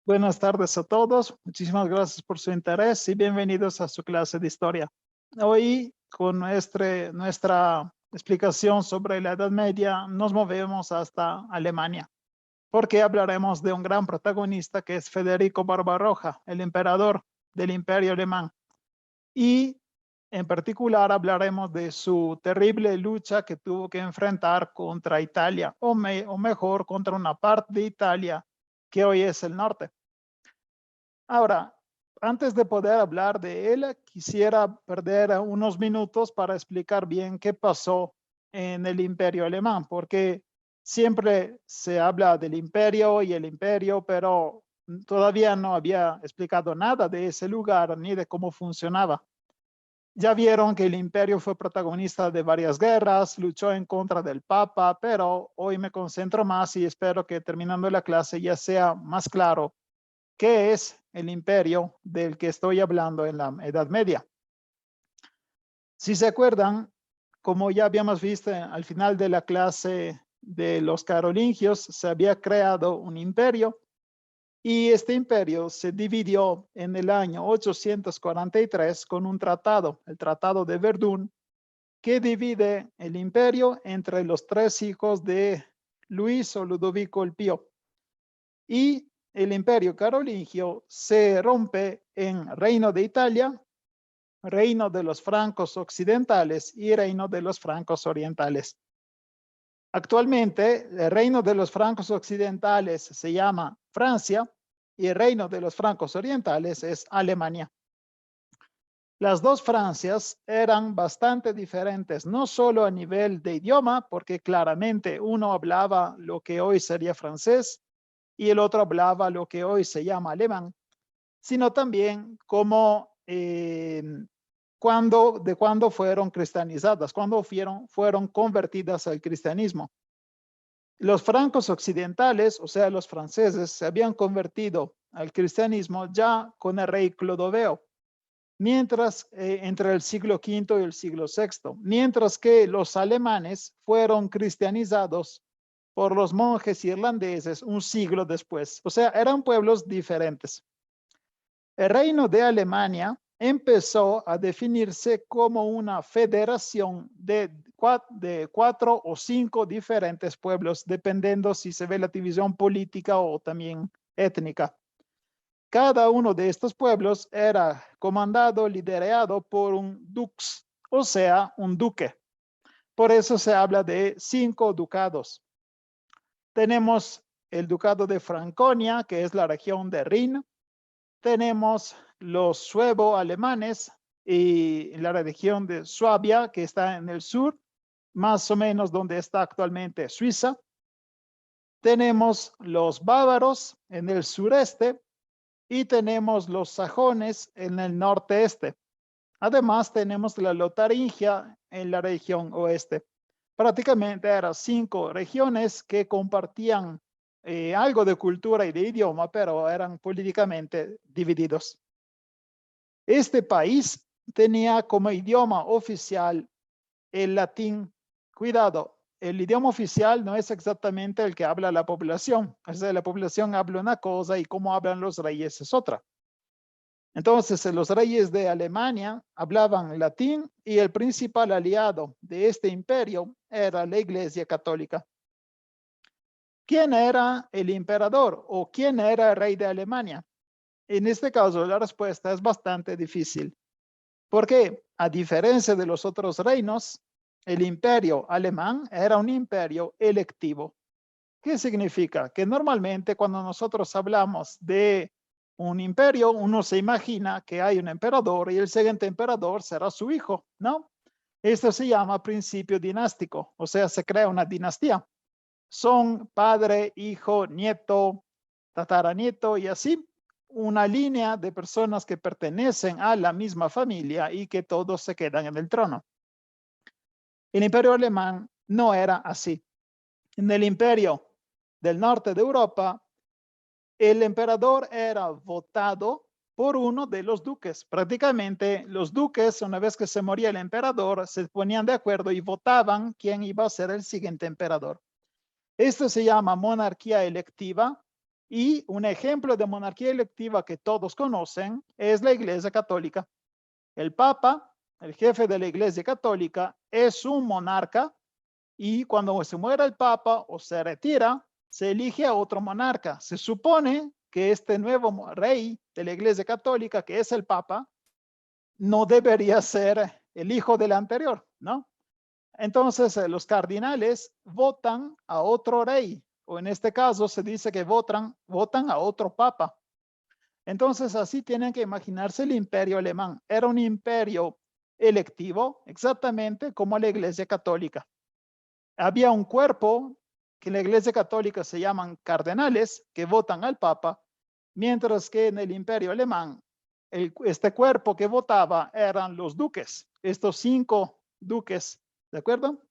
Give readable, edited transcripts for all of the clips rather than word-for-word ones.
Buenas tardes a todos. Muchísimas gracias por su interés y bienvenidos a su clase de historia. Hoy, con nuestra explicación sobre la Edad Media, nos movemos hasta Alemania, porque hablaremos de un gran protagonista que es Federico Barbarroja, el emperador del Imperio Alemán. Y en particular hablaremos de su terrible lucha que tuvo que enfrentar contra Italia, o mejor, contra una parte de Italia que hoy es el norte. Ahora, antes de poder hablar de él, quisiera perder unos minutos para explicar bien qué pasó en el Imperio Alemán, porque siempre se habla del imperio y el imperio, pero todavía no había explicado nada de ese lugar ni de cómo funcionaba. Ya vieron que el imperio fue protagonista de varias guerras, luchó en contra del Papa, pero hoy me concentro más y espero que terminando la clase ya sea más claro qué es el imperio del que estoy hablando en la Edad Media. Si se acuerdan, como ya habíamos visto al final de la clase de los carolingios, se había creado un imperio y este imperio se dividió en el año 843 con un tratado, el Tratado de Verdún, que divide el imperio entre los tres hijos de Luis o Ludovico el Pío. Y el imperio carolingio se rompe en Reino de Italia, Reino de los Francos occidentales y Reino de los Francos orientales. Actualmente, el Reino de los Francos occidentales se llama Francia y el Reino de los Francos orientales es Alemania. Las dos Francias eran bastante diferentes, no solo a nivel de idioma, porque claramente uno hablaba lo que hoy sería francés y el otro hablaba lo que hoy se llama alemán, sino también como cuando fueron cristianizadas, cuando fueron convertidas al cristianismo. Los francos occidentales, o sea, los franceses, se habían convertido al cristianismo ya con el rey Clodoveo, mientras entre el siglo V y el siglo VI, mientras que los alemanes fueron cristianizados por los monjes irlandeses un siglo después. O sea, eran pueblos diferentes. El reino de Alemania empezó a definirse como una federación de cuatro o cinco diferentes pueblos, dependiendo si se ve la división política o también étnica. Cada uno de estos pueblos era comandado, liderado por un dux, o sea, un duque. Por eso se habla de 5 ducados. Tenemos el ducado de Franconia, que es la región de Rin. Tenemos los suevo-alemanes y la región de Suabia, que está en el sur, más o menos donde está actualmente Suiza. Tenemos los bávaros en el sureste y tenemos los sajones en el norte-este. Además, tenemos la Lotaringia en la región oeste. Prácticamente eran 5 regiones que compartían algo de cultura y de idioma, pero eran políticamente divididos. Este país tenía como idioma oficial el latín. Cuidado, el idioma oficial no es exactamente el que habla la población. O sea, la población habla una cosa y cómo hablan los reyes es otra. Entonces, los reyes de Alemania hablaban latín y el principal aliado de este imperio era la Iglesia Católica. ¿Quién era el emperador o quién era el rey de Alemania? En este caso, la respuesta es bastante difícil, porque a diferencia de los otros reinos, el imperio alemán era un imperio electivo. ¿Qué significa? Que normalmente cuando nosotros hablamos de un imperio, uno se imagina que hay un emperador y el siguiente emperador será su hijo, ¿no? Esto se llama principio dinástico, o sea, se crea una dinastía. Son padre, hijo, nieto, tataranieto y así una línea de personas que pertenecen a la misma familia y que todos se quedan en el trono. El imperio alemán no era así. En el imperio del norte de Europa, el emperador era votado por uno de los duques. Prácticamente los duques, una vez que se moría el emperador, se ponían de acuerdo y votaban quién iba a ser el siguiente emperador. Esto se llama monarquía electiva Y un ejemplo de monarquía electiva que todos conocen es la Iglesia Católica. El Papa, el jefe de la Iglesia Católica, es un monarca y cuando se muere el Papa o se retira, se elige a otro monarca. Se supone que este nuevo rey de la Iglesia Católica, que es el Papa, no debería ser el hijo del anterior, ¿no? Entonces, los cardinales votan a otro rey, o en este caso se dice que votan a otro papa. Entonces, así tienen que imaginarse el imperio alemán. Era un imperio electivo, exactamente como la Iglesia Católica. Había un cuerpo que en la Iglesia Católica se llaman cardenales, que votan al papa, mientras que en el imperio alemán, este cuerpo que votaba eran los duques, estos 5 duques, ¿de acuerdo?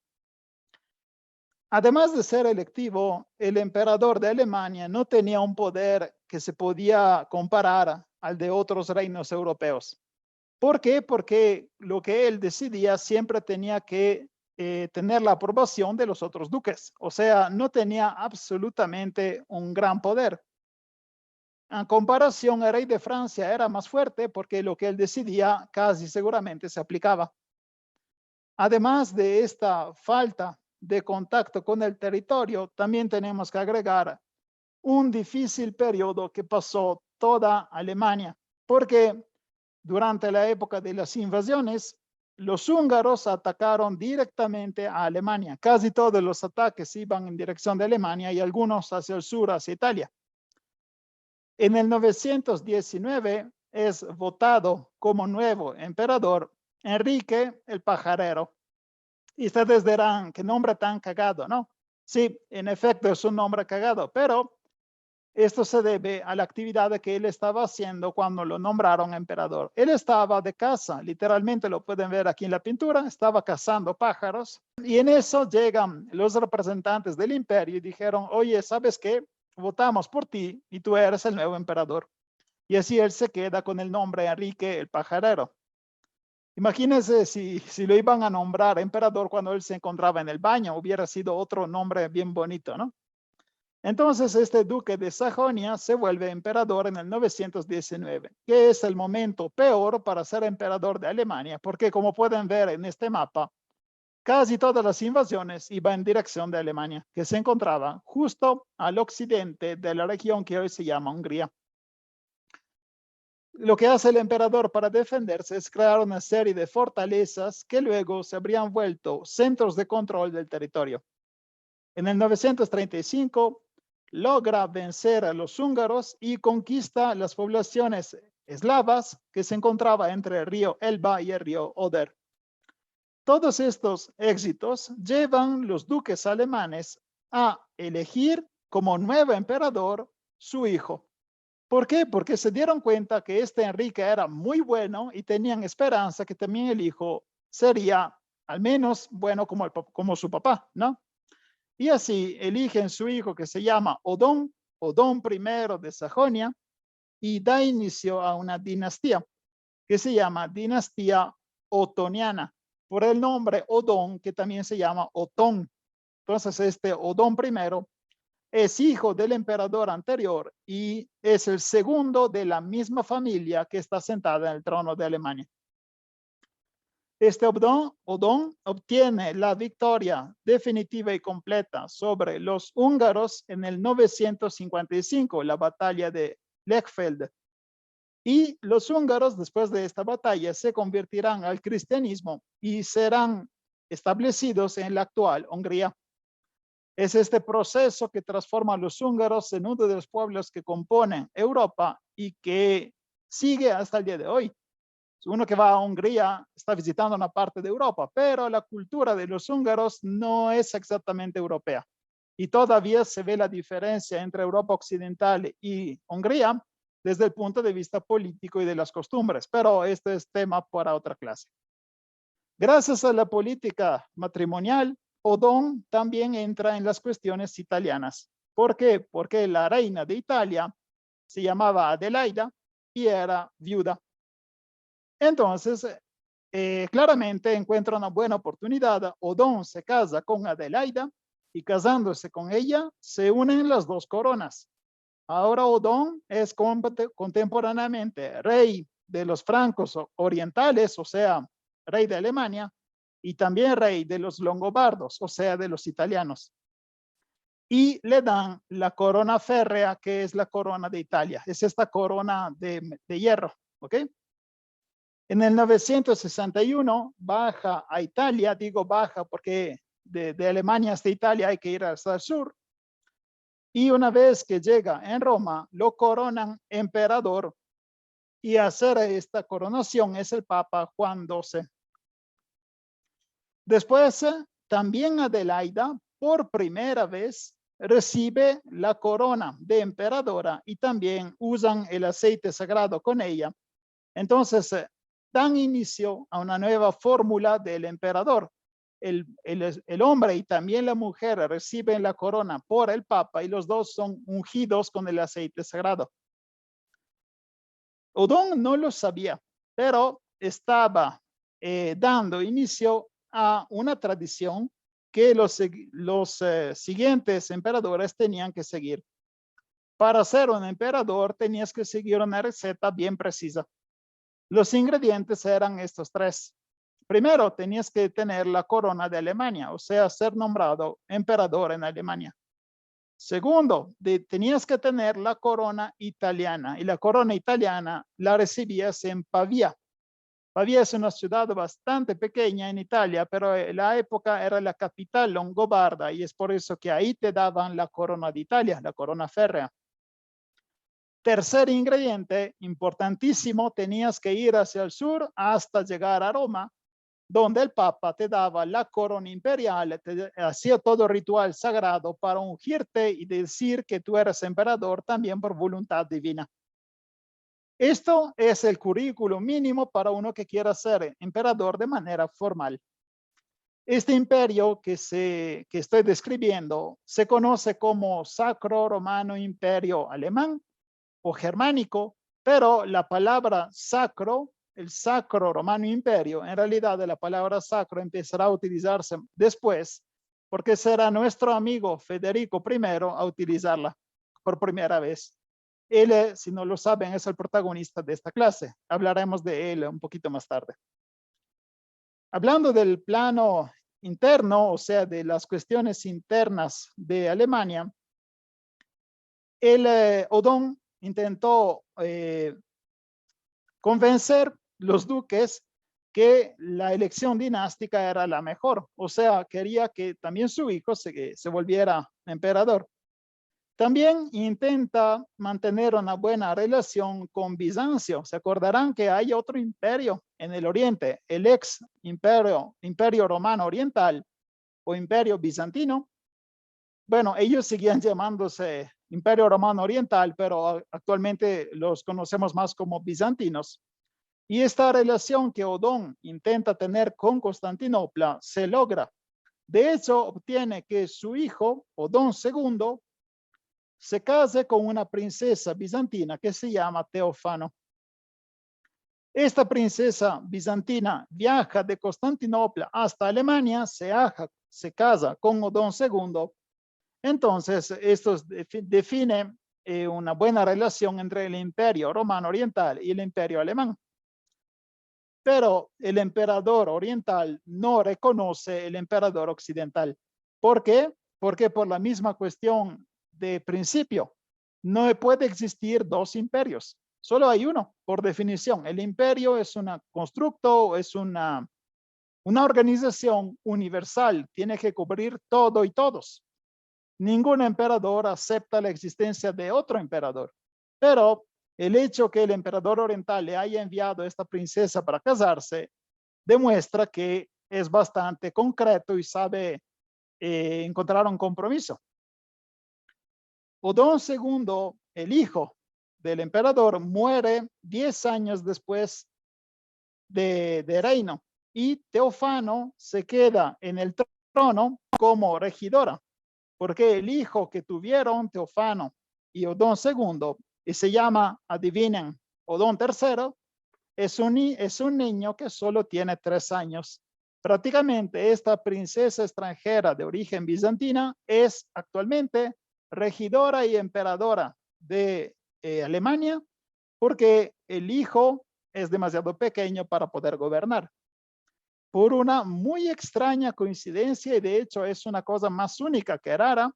Además de ser electivo, el emperador de Alemania no tenía un poder que se podía comparar al de otros reinos europeos. ¿Por qué? Porque lo que él decidía siempre tenía que tener la aprobación de los otros duques. O sea, no tenía absolutamente un gran poder. En comparación, el rey de Francia era más fuerte porque lo que él decidía casi seguramente se aplicaba. Además de esta falta de contacto con el territorio, también tenemos que agregar un difícil periodo que pasó toda Alemania, porque durante la época de las invasiones, los húngaros atacaron directamente a Alemania. Casi todos los ataques iban en dirección de Alemania y algunos hacia el sur, hacia Italia. En el 919 es votado como nuevo emperador Enrique el Pajarero. Y ustedes dirán, qué nombre tan cagado, ¿no? Sí, en efecto es un nombre cagado, pero esto se debe a la actividad que él estaba haciendo cuando lo nombraron emperador. Él estaba de caza, literalmente lo pueden ver aquí en la pintura, estaba cazando pájaros y en eso llegan los representantes del imperio y dijeron, oye, ¿sabes qué? Votamos por ti y tú eres el nuevo emperador. Y así él se queda con el nombre Enrique el Pajarero. Imagínense si lo iban a nombrar emperador cuando él se encontraba en el baño, hubiera sido otro nombre bien bonito, ¿no? Entonces, este duque de Sajonia se vuelve emperador en el 919, que es el momento peor para ser emperador de Alemania, porque como pueden ver en este mapa, casi todas las invasiones iban en dirección de Alemania, que se encontraba justo al occidente de la región que hoy se llama Hungría. Lo que hace el emperador para defenderse es crear una serie de fortalezas que luego se habrían vuelto centros de control del territorio. En el 935 logra vencer a los húngaros y conquista las poblaciones eslavas que se encontraban entre el río Elba y el río Oder. Todos estos éxitos llevan los duques alemanes a elegir como nuevo emperador su hijo. ¿Por qué? Porque se dieron cuenta que este Enrique era muy bueno y tenían esperanza que también el hijo sería al menos bueno como su papá, ¿no? Y así eligen su hijo que se llama Odón I de Sajonia, y da inicio a una dinastía que se llama dinastía otoniana, por el nombre Odón, que también se llama Otón. Entonces, este Odón I es hijo del emperador anterior y es el segundo de la misma familia que está sentada en el trono de Alemania. Este Odón obtiene la victoria definitiva y completa sobre los húngaros en el 955, la batalla de Lechfeld. Y los húngaros, después de esta batalla, se convertirán al cristianismo y serán establecidos en la actual Hungría. Es este proceso que transforma a los húngaros en uno de los pueblos que componen Europa y que sigue hasta el día de hoy. Uno que va a Hungría está visitando una parte de Europa, pero la cultura de los húngaros no es exactamente europea. Y todavía se ve la diferencia entre Europa occidental y Hungría desde el punto de vista político y de las costumbres, pero este es tema para otra clase. Gracias a la política matrimonial, Odón también entra en las cuestiones italianas. ¿Por qué? Porque la reina de Italia se llamaba Adelaida y era viuda. Entonces, claramente encuentra una buena oportunidad. Odón se casa con Adelaida y casándose con ella, se unen las dos coronas. Ahora Odón es contemporáneamente rey de los francos orientales, o sea, rey de Alemania, y también rey de los longobardos, o sea, de los italianos. Y le dan la corona férrea, que es la corona de Italia. Es esta corona de hierro, ¿ok? En el 961 baja a Italia, digo baja porque de Alemania hasta Italia hay que ir hasta el sur. Y una vez que llega en Roma, lo coronan emperador y hacer esta coronación es el Papa Juan XII. Después, también Adelaida, por primera vez, recibe la corona de emperadora y también usan el aceite sagrado con ella. Entonces, dan inicio a una nueva fórmula del emperador. El hombre y también la mujer reciben la corona por el Papa y los dos son ungidos con el aceite sagrado. Odón no lo sabía, pero estaba dando inicio a una tradición que los siguientes emperadores tenían que seguir. Para ser un emperador tenías que seguir una receta bien precisa. Los ingredientes eran estos tres. Primero, tenías que tener la corona de Alemania, o sea, ser nombrado emperador en Alemania. Segundo, tenías que tener la corona italiana, y la corona italiana la recibías en Pavía. Pavía es una ciudad bastante pequeña en Italia, pero en la época era la capital longobarda, y es por eso que ahí te daban la corona de Italia, la corona férrea. Tercer ingrediente, importantísimo, tenías que ir hacia el sur hasta llegar a Roma, donde el Papa te daba la corona imperial, te hacía todo ritual sagrado para ungirte y decir que tú eres emperador también por voluntad divina. Esto es el currículo mínimo para uno que quiera ser emperador de manera formal. Este imperio que estoy describiendo se conoce como Sacro Romano Imperio Alemán o germánico, pero la palabra sacro, el Sacro Romano Imperio, en realidad la palabra sacro empezará a utilizarse después, porque será nuestro amigo Federico I a utilizarla por primera vez. Él, si no lo saben, es el protagonista de esta clase. Hablaremos de él un poquito más tarde. Hablando del plano interno, o sea, de las cuestiones internas de Alemania, Odón intentó convencer los duques que la elección dinástica era la mejor, o sea, quería que también su hijo se volviera emperador. También intenta mantener una buena relación con Bizancio. Se acordarán que hay otro imperio en el oriente, el ex imperio romano oriental o imperio bizantino. Bueno, ellos seguían llamándose Imperio Romano Oriental, pero actualmente los conocemos más como bizantinos. Y esta relación que Odón intenta tener con Constantinopla se logra. De hecho, obtiene que su hijo, Odón II, se case con una princesa bizantina que se llama Teofano. Esta princesa bizantina viaja de Constantinopla hasta Alemania, se casa con Odón II. Entonces, esto define una buena relación entre el Imperio Romano Oriental y el Imperio Alemán. Pero el emperador oriental no reconoce el emperador occidental. ¿Por qué? Porque por la misma cuestión de principio, no puede existir dos imperios. Solo hay uno, por definición. El imperio es un constructo, es una organización universal. Tiene que cubrir todo y todos. Ningún emperador acepta la existencia de otro emperador. Pero el hecho que el emperador oriental le haya enviado a esta princesa para casarse demuestra que es bastante concreto y sabe encontrar un compromiso. Odón II, el hijo del emperador, muere 10 años después de reino y Teofano se queda en el trono como regidora, porque el hijo que tuvieron Teofano y Odón II, y se llama, adivinen, Odón III, es un niño que solo tiene 3 años. Prácticamente esta princesa extranjera de origen bizantina es actualmente regidora y emperadora de Alemania porque el hijo es demasiado pequeño para poder gobernar. Por una muy extraña coincidencia, y de hecho es una cosa más única que rara,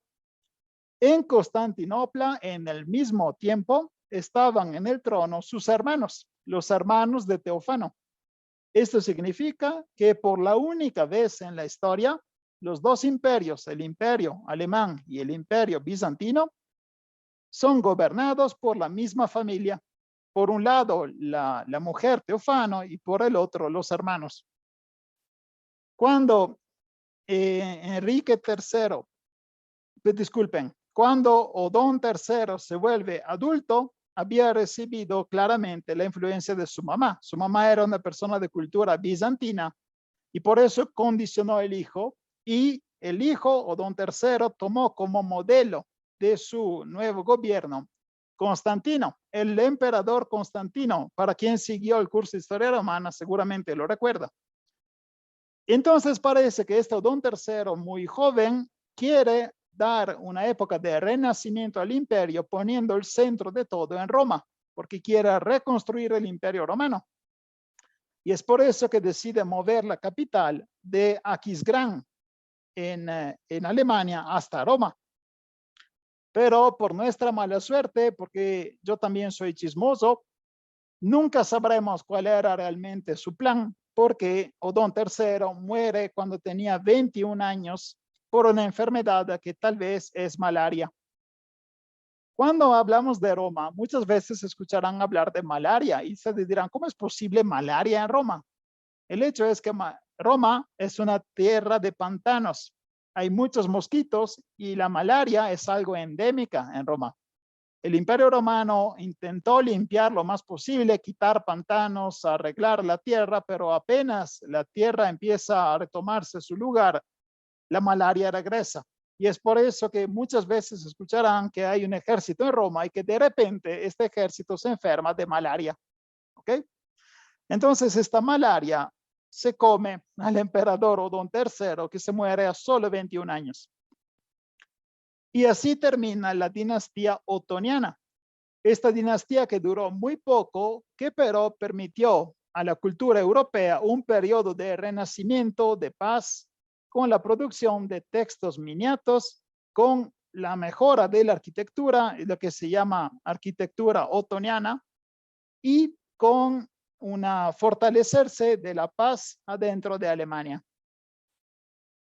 en Constantinopla en el mismo tiempo estaban en el trono sus hermanos, los hermanos de Teofano. Esto significa que por la única vez en la historia, los dos imperios, el imperio alemán y el imperio bizantino, son gobernados por la misma familia. Por un lado, la mujer Teofano y por el otro, los hermanos. Cuando Enrique III, disculpen, cuando Odón III se vuelve adulto, había recibido claramente la influencia de su mamá. Su mamá era una persona de cultura bizantina y por eso condicionó el hijo, y el hijo, Odón III, tomó como modelo de su nuevo gobierno Constantino, el emperador Constantino, para quien siguió el curso de historia romana, seguramente lo recuerda. Entonces parece que este Odón III, muy joven, quiere dar una época de renacimiento al imperio, poniendo el centro de todo en Roma, porque quiere reconstruir el imperio romano. Y es por eso que decide mover la capital de Aquisgrán en Alemania hasta Roma. Pero por nuestra mala suerte, porque yo también soy chismoso, nunca sabremos cuál era realmente su plan, porque Odón III muere cuando tenía 21 años por una enfermedad que tal vez es malaria. Cuando hablamos de Roma, muchas veces escucharán hablar de malaria y se dirán, ¿cómo es posible malaria en Roma? El hecho es que Roma es una tierra de pantanos. Hay muchos mosquitos y la malaria es algo endémica en Roma. El Imperio Romano intentó limpiar lo más posible, quitar pantanos, arreglar la tierra, pero apenas la tierra empieza a retomarse su lugar, la malaria regresa. Y es por eso que muchas veces escucharán que hay un ejército en Roma y que de repente este ejército se enferma de malaria. ¿Ok? Entonces esta malaria se come al emperador Odón III, que se muere a solo 21 años. Y así termina la dinastía otoniana. Esta dinastía que duró muy poco, que pero permitió a la cultura europea un periodo de renacimiento, de paz, con la producción de textos miniatos, con la mejora de la arquitectura, lo que se llama arquitectura otoniana, y con una fortalecerse de la paz adentro de Alemania.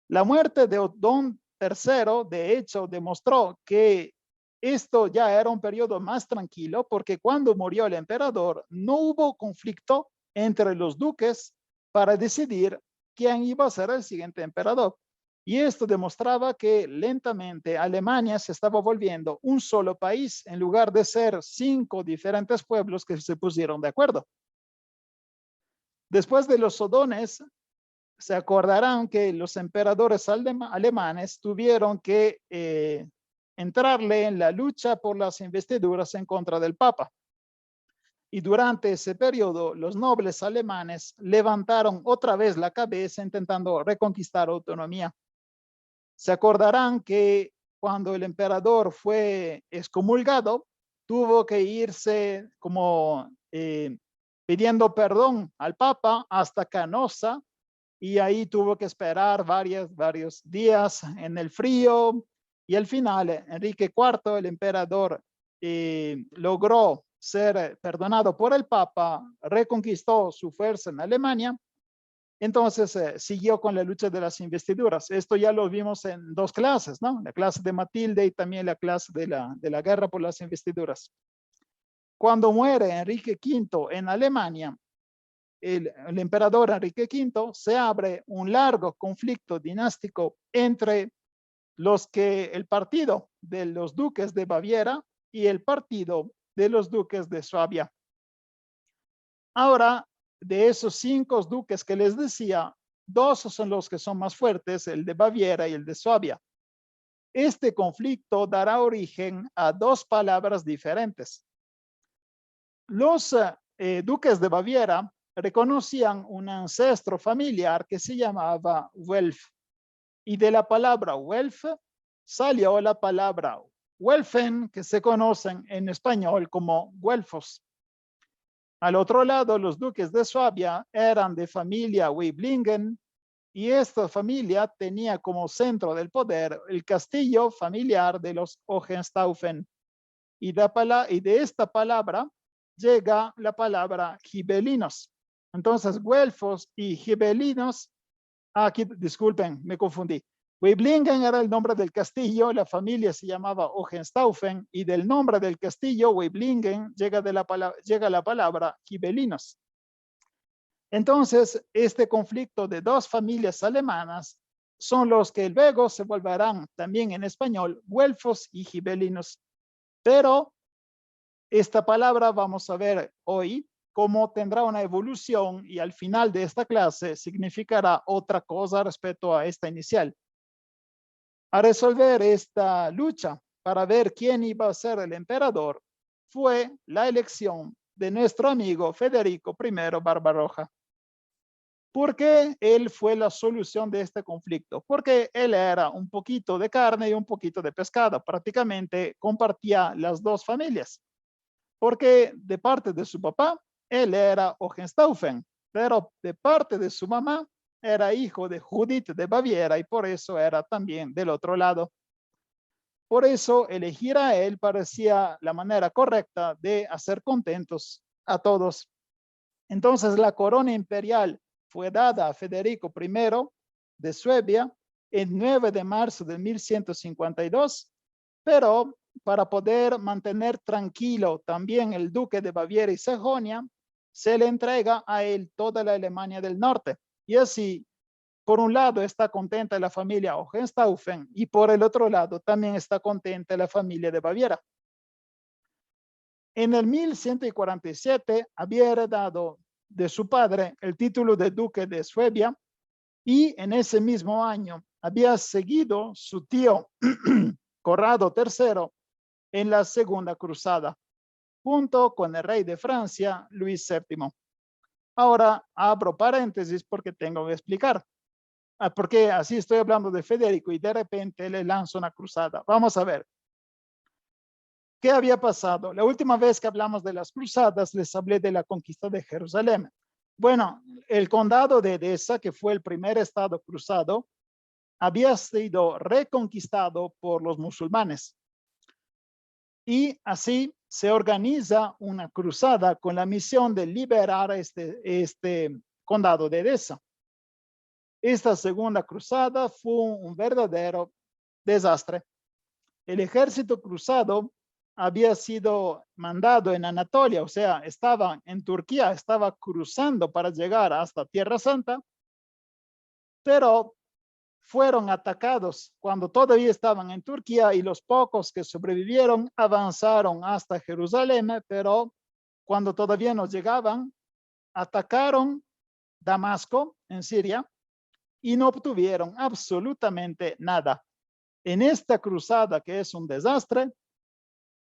La muerte de Odón III, de hecho, demostró que esto ya era un periodo más tranquilo, porque cuando murió el emperador no hubo conflicto entre los duques para decidir quién iba a ser el siguiente emperador. Y esto demostraba que lentamente Alemania se estaba volviendo un solo país en lugar de ser 5 diferentes pueblos que se pusieron de acuerdo. Después de los Odones, se acordarán que los emperadores alemanes tuvieron que entrarle en la lucha por las investiduras en contra del Papa. Y durante ese periodo, los nobles alemanes levantaron otra vez la cabeza intentando reconquistar autonomía. Se acordarán que cuando el emperador fue excomulgado, tuvo que irse como pidiendo perdón al Papa hasta Canosa, y ahí tuvo que esperar varios días en el frío, y al final Enrique IV, el emperador, logró ser perdonado por el Papa, reconquistó su fuerza en Alemania. Entonces siguió con la lucha de las investiduras. Esto ya lo vimos en 2 clases, ¿no? La clase de Matilde y también la clase de la guerra por las investiduras. Cuando muere Enrique V en Alemania, el emperador Enrique V, se abre un largo conflicto dinástico entre el partido de los duques de Baviera y el partido de los duques de Suabia. Ahora, de esos 5 duques que les decía, 2 son los que son más fuertes, el de Baviera y el de Suabia. Este conflicto dará origen a 2 palabras diferentes. Los duques de Baviera reconocían un ancestro familiar que se llamaba Welf, y de la palabra Welf salió la palabra Welfen, que se conocen en español como güelfos. Al otro lado, los duques de Suabia eran de familia Waiblingen, y esta familia tenía como centro del poder el castillo familiar de los Hohenstaufen. Y de esta palabra llega la palabra gibelinos. Entonces, güelfos y gibelinos, aquí disculpen, me confundí. Waiblingen era el nombre del castillo, la familia se llamaba Hohenstaufen, y del nombre del castillo, Waiblingen, llega la palabra gibelinos. Entonces, este conflicto de dos familias alemanas son los que luego se volverán también en español güelfos y gibelinos. Pero esta palabra vamos a ver hoy cómo tendrá una evolución y al final de esta clase significará otra cosa respecto a esta inicial. A resolver esta lucha para ver quién iba a ser el emperador fue la elección de nuestro amigo Federico I Barbarroja. ¿Por qué él fue la solución de este conflicto? Porque él era un poquito de carne y un poquito de pescado. Prácticamente compartía las dos familias. Porque de parte de su papá, él era Hohenstaufen, pero de parte de su mamá, era hijo de Judith de Baviera y por eso era también del otro lado. Por eso elegir a él parecía la manera correcta de hacer contentos a todos. Entonces la corona imperial fue dada a Federico I de Suabia el 9 de marzo de 1152, pero para poder mantener tranquilo también el duque de Baviera y Sajonia, se le entrega a él toda la Alemania del Norte. Y así, por un lado está contenta la familia Hohenstaufen y por el otro lado también está contenta la familia de Baviera. En el 1147 había heredado de su padre el título de duque de Suabia y en ese mismo año había seguido su tío Corrado III en la Segunda Cruzada, junto con el rey de Francia, Luis VII. Ahora abro paréntesis porque tengo que explicar. Porque así estoy hablando de Federico y de repente le lanzo una cruzada. Vamos a ver. ¿Qué había pasado? La última vez que hablamos de las cruzadas, les hablé de la conquista de Jerusalén. Bueno, el condado de Edesa, que fue el primer estado cruzado, había sido reconquistado por los musulmanes. Y así se organiza una cruzada con la misión de liberar este condado de Edesa. Esta segunda cruzada fue un verdadero desastre. El ejército cruzado había sido mandado en Anatolia, o sea, estaba en Turquía, estaba cruzando para llegar hasta Tierra Santa, pero fueron atacados cuando todavía estaban en Turquía y los pocos que sobrevivieron avanzaron hasta Jerusalén, pero cuando todavía no llegaban, atacaron Damasco en Siria y no obtuvieron absolutamente nada. En esta cruzada, que es un desastre,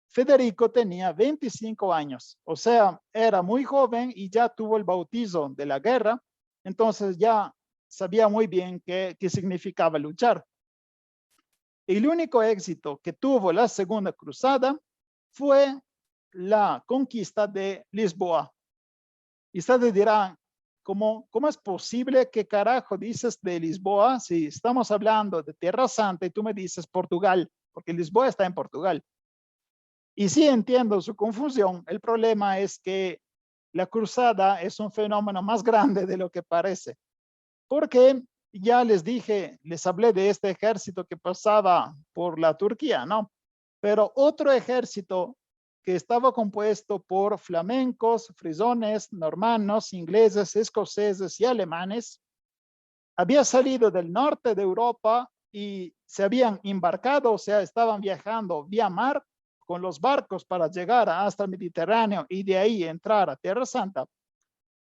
Federico tenía 25 años, o sea, era muy joven y ya tuvo el bautizo de la guerra, entonces ya sabía muy bien qué significaba luchar. El único éxito que tuvo la Segunda Cruzada fue la conquista de Lisboa. Y ustedes dirán, ¿cómo es posible? ¿Qué carajo dices de Lisboa si estamos hablando de Tierra Santa y tú me dices Portugal? Porque Lisboa está en Portugal. Y sí entiendo su confusión. El problema es que la cruzada es un fenómeno más grande de lo que parece. Porque ya les dije, les hablé de este ejército que pasaba por la Turquía, ¿no? Pero otro ejército que estaba compuesto por flamencos, frisones, normannos, ingleses, escoceses y alemanes, había salido del norte de Europa y se habían embarcado, o sea, estaban viajando vía mar con los barcos para llegar hasta el Mediterráneo y de ahí entrar a Tierra Santa.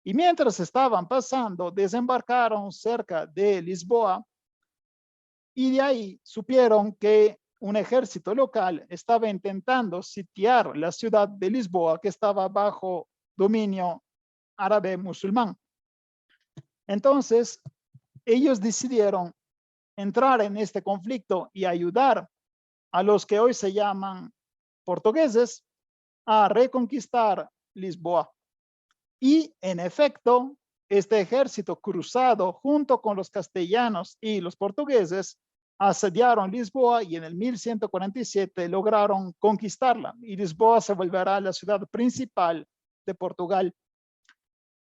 Y mientras estaban pasando, desembarcaron cerca de Lisboa y de ahí supieron que un ejército local estaba intentando sitiar la ciudad de Lisboa, que estaba bajo dominio árabe musulmán. Entonces, ellos decidieron entrar en este conflicto y ayudar a los que hoy se llaman portugueses a reconquistar Lisboa. Y en efecto, este ejército cruzado junto con los castellanos y los portugueses asediaron Lisboa y en el 1147 lograron conquistarla y Lisboa se volverá la ciudad principal de Portugal.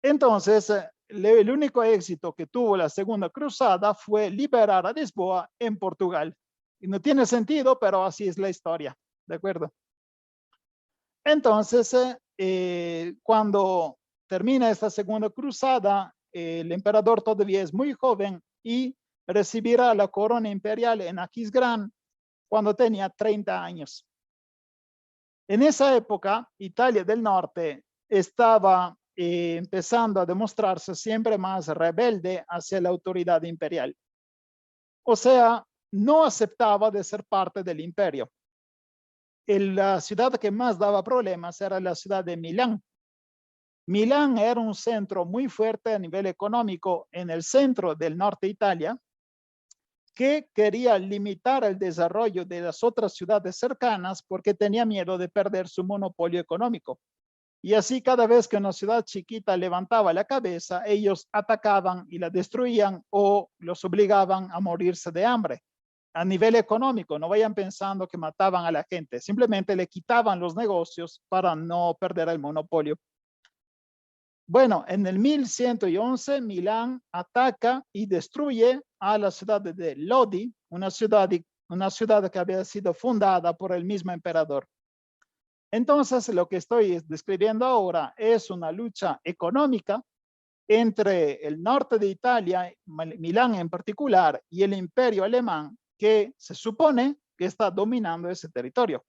Entonces, el único éxito que tuvo la segunda cruzada fue liberar a Lisboa en Portugal. Y no tiene sentido, pero así es la historia, ¿de acuerdo? Entonces, cuando termina esta segunda cruzada, el emperador todavía es muy joven y recibirá la corona imperial en Aquisgrán cuando tenía 30 años. En esa época, Italia del Norte estaba empezando a demostrarse siempre más rebelde hacia la autoridad imperial. O sea, no aceptaba de ser parte del imperio. La ciudad que más daba problemas era la ciudad de Milán. Milán era un centro muy fuerte a nivel económico en el centro del norte de Italia, que quería limitar el desarrollo de las otras ciudades cercanas porque tenía miedo de perder su monopolio económico. Y así cada vez que una ciudad chiquita levantaba la cabeza, ellos atacaban y la destruían o los obligaban a morirse de hambre. A nivel económico, no vayan pensando que mataban a la gente, simplemente le quitaban los negocios para no perder el monopolio. Bueno, en el 1111 Milán ataca y destruye a la ciudad de Lodi, una ciudad que había sido fundada por el mismo emperador. Entonces, lo que estoy describiendo ahora es una lucha económica entre el norte de Italia, Milán en particular, y el imperio alemán, que se supone que está dominando ese territorio.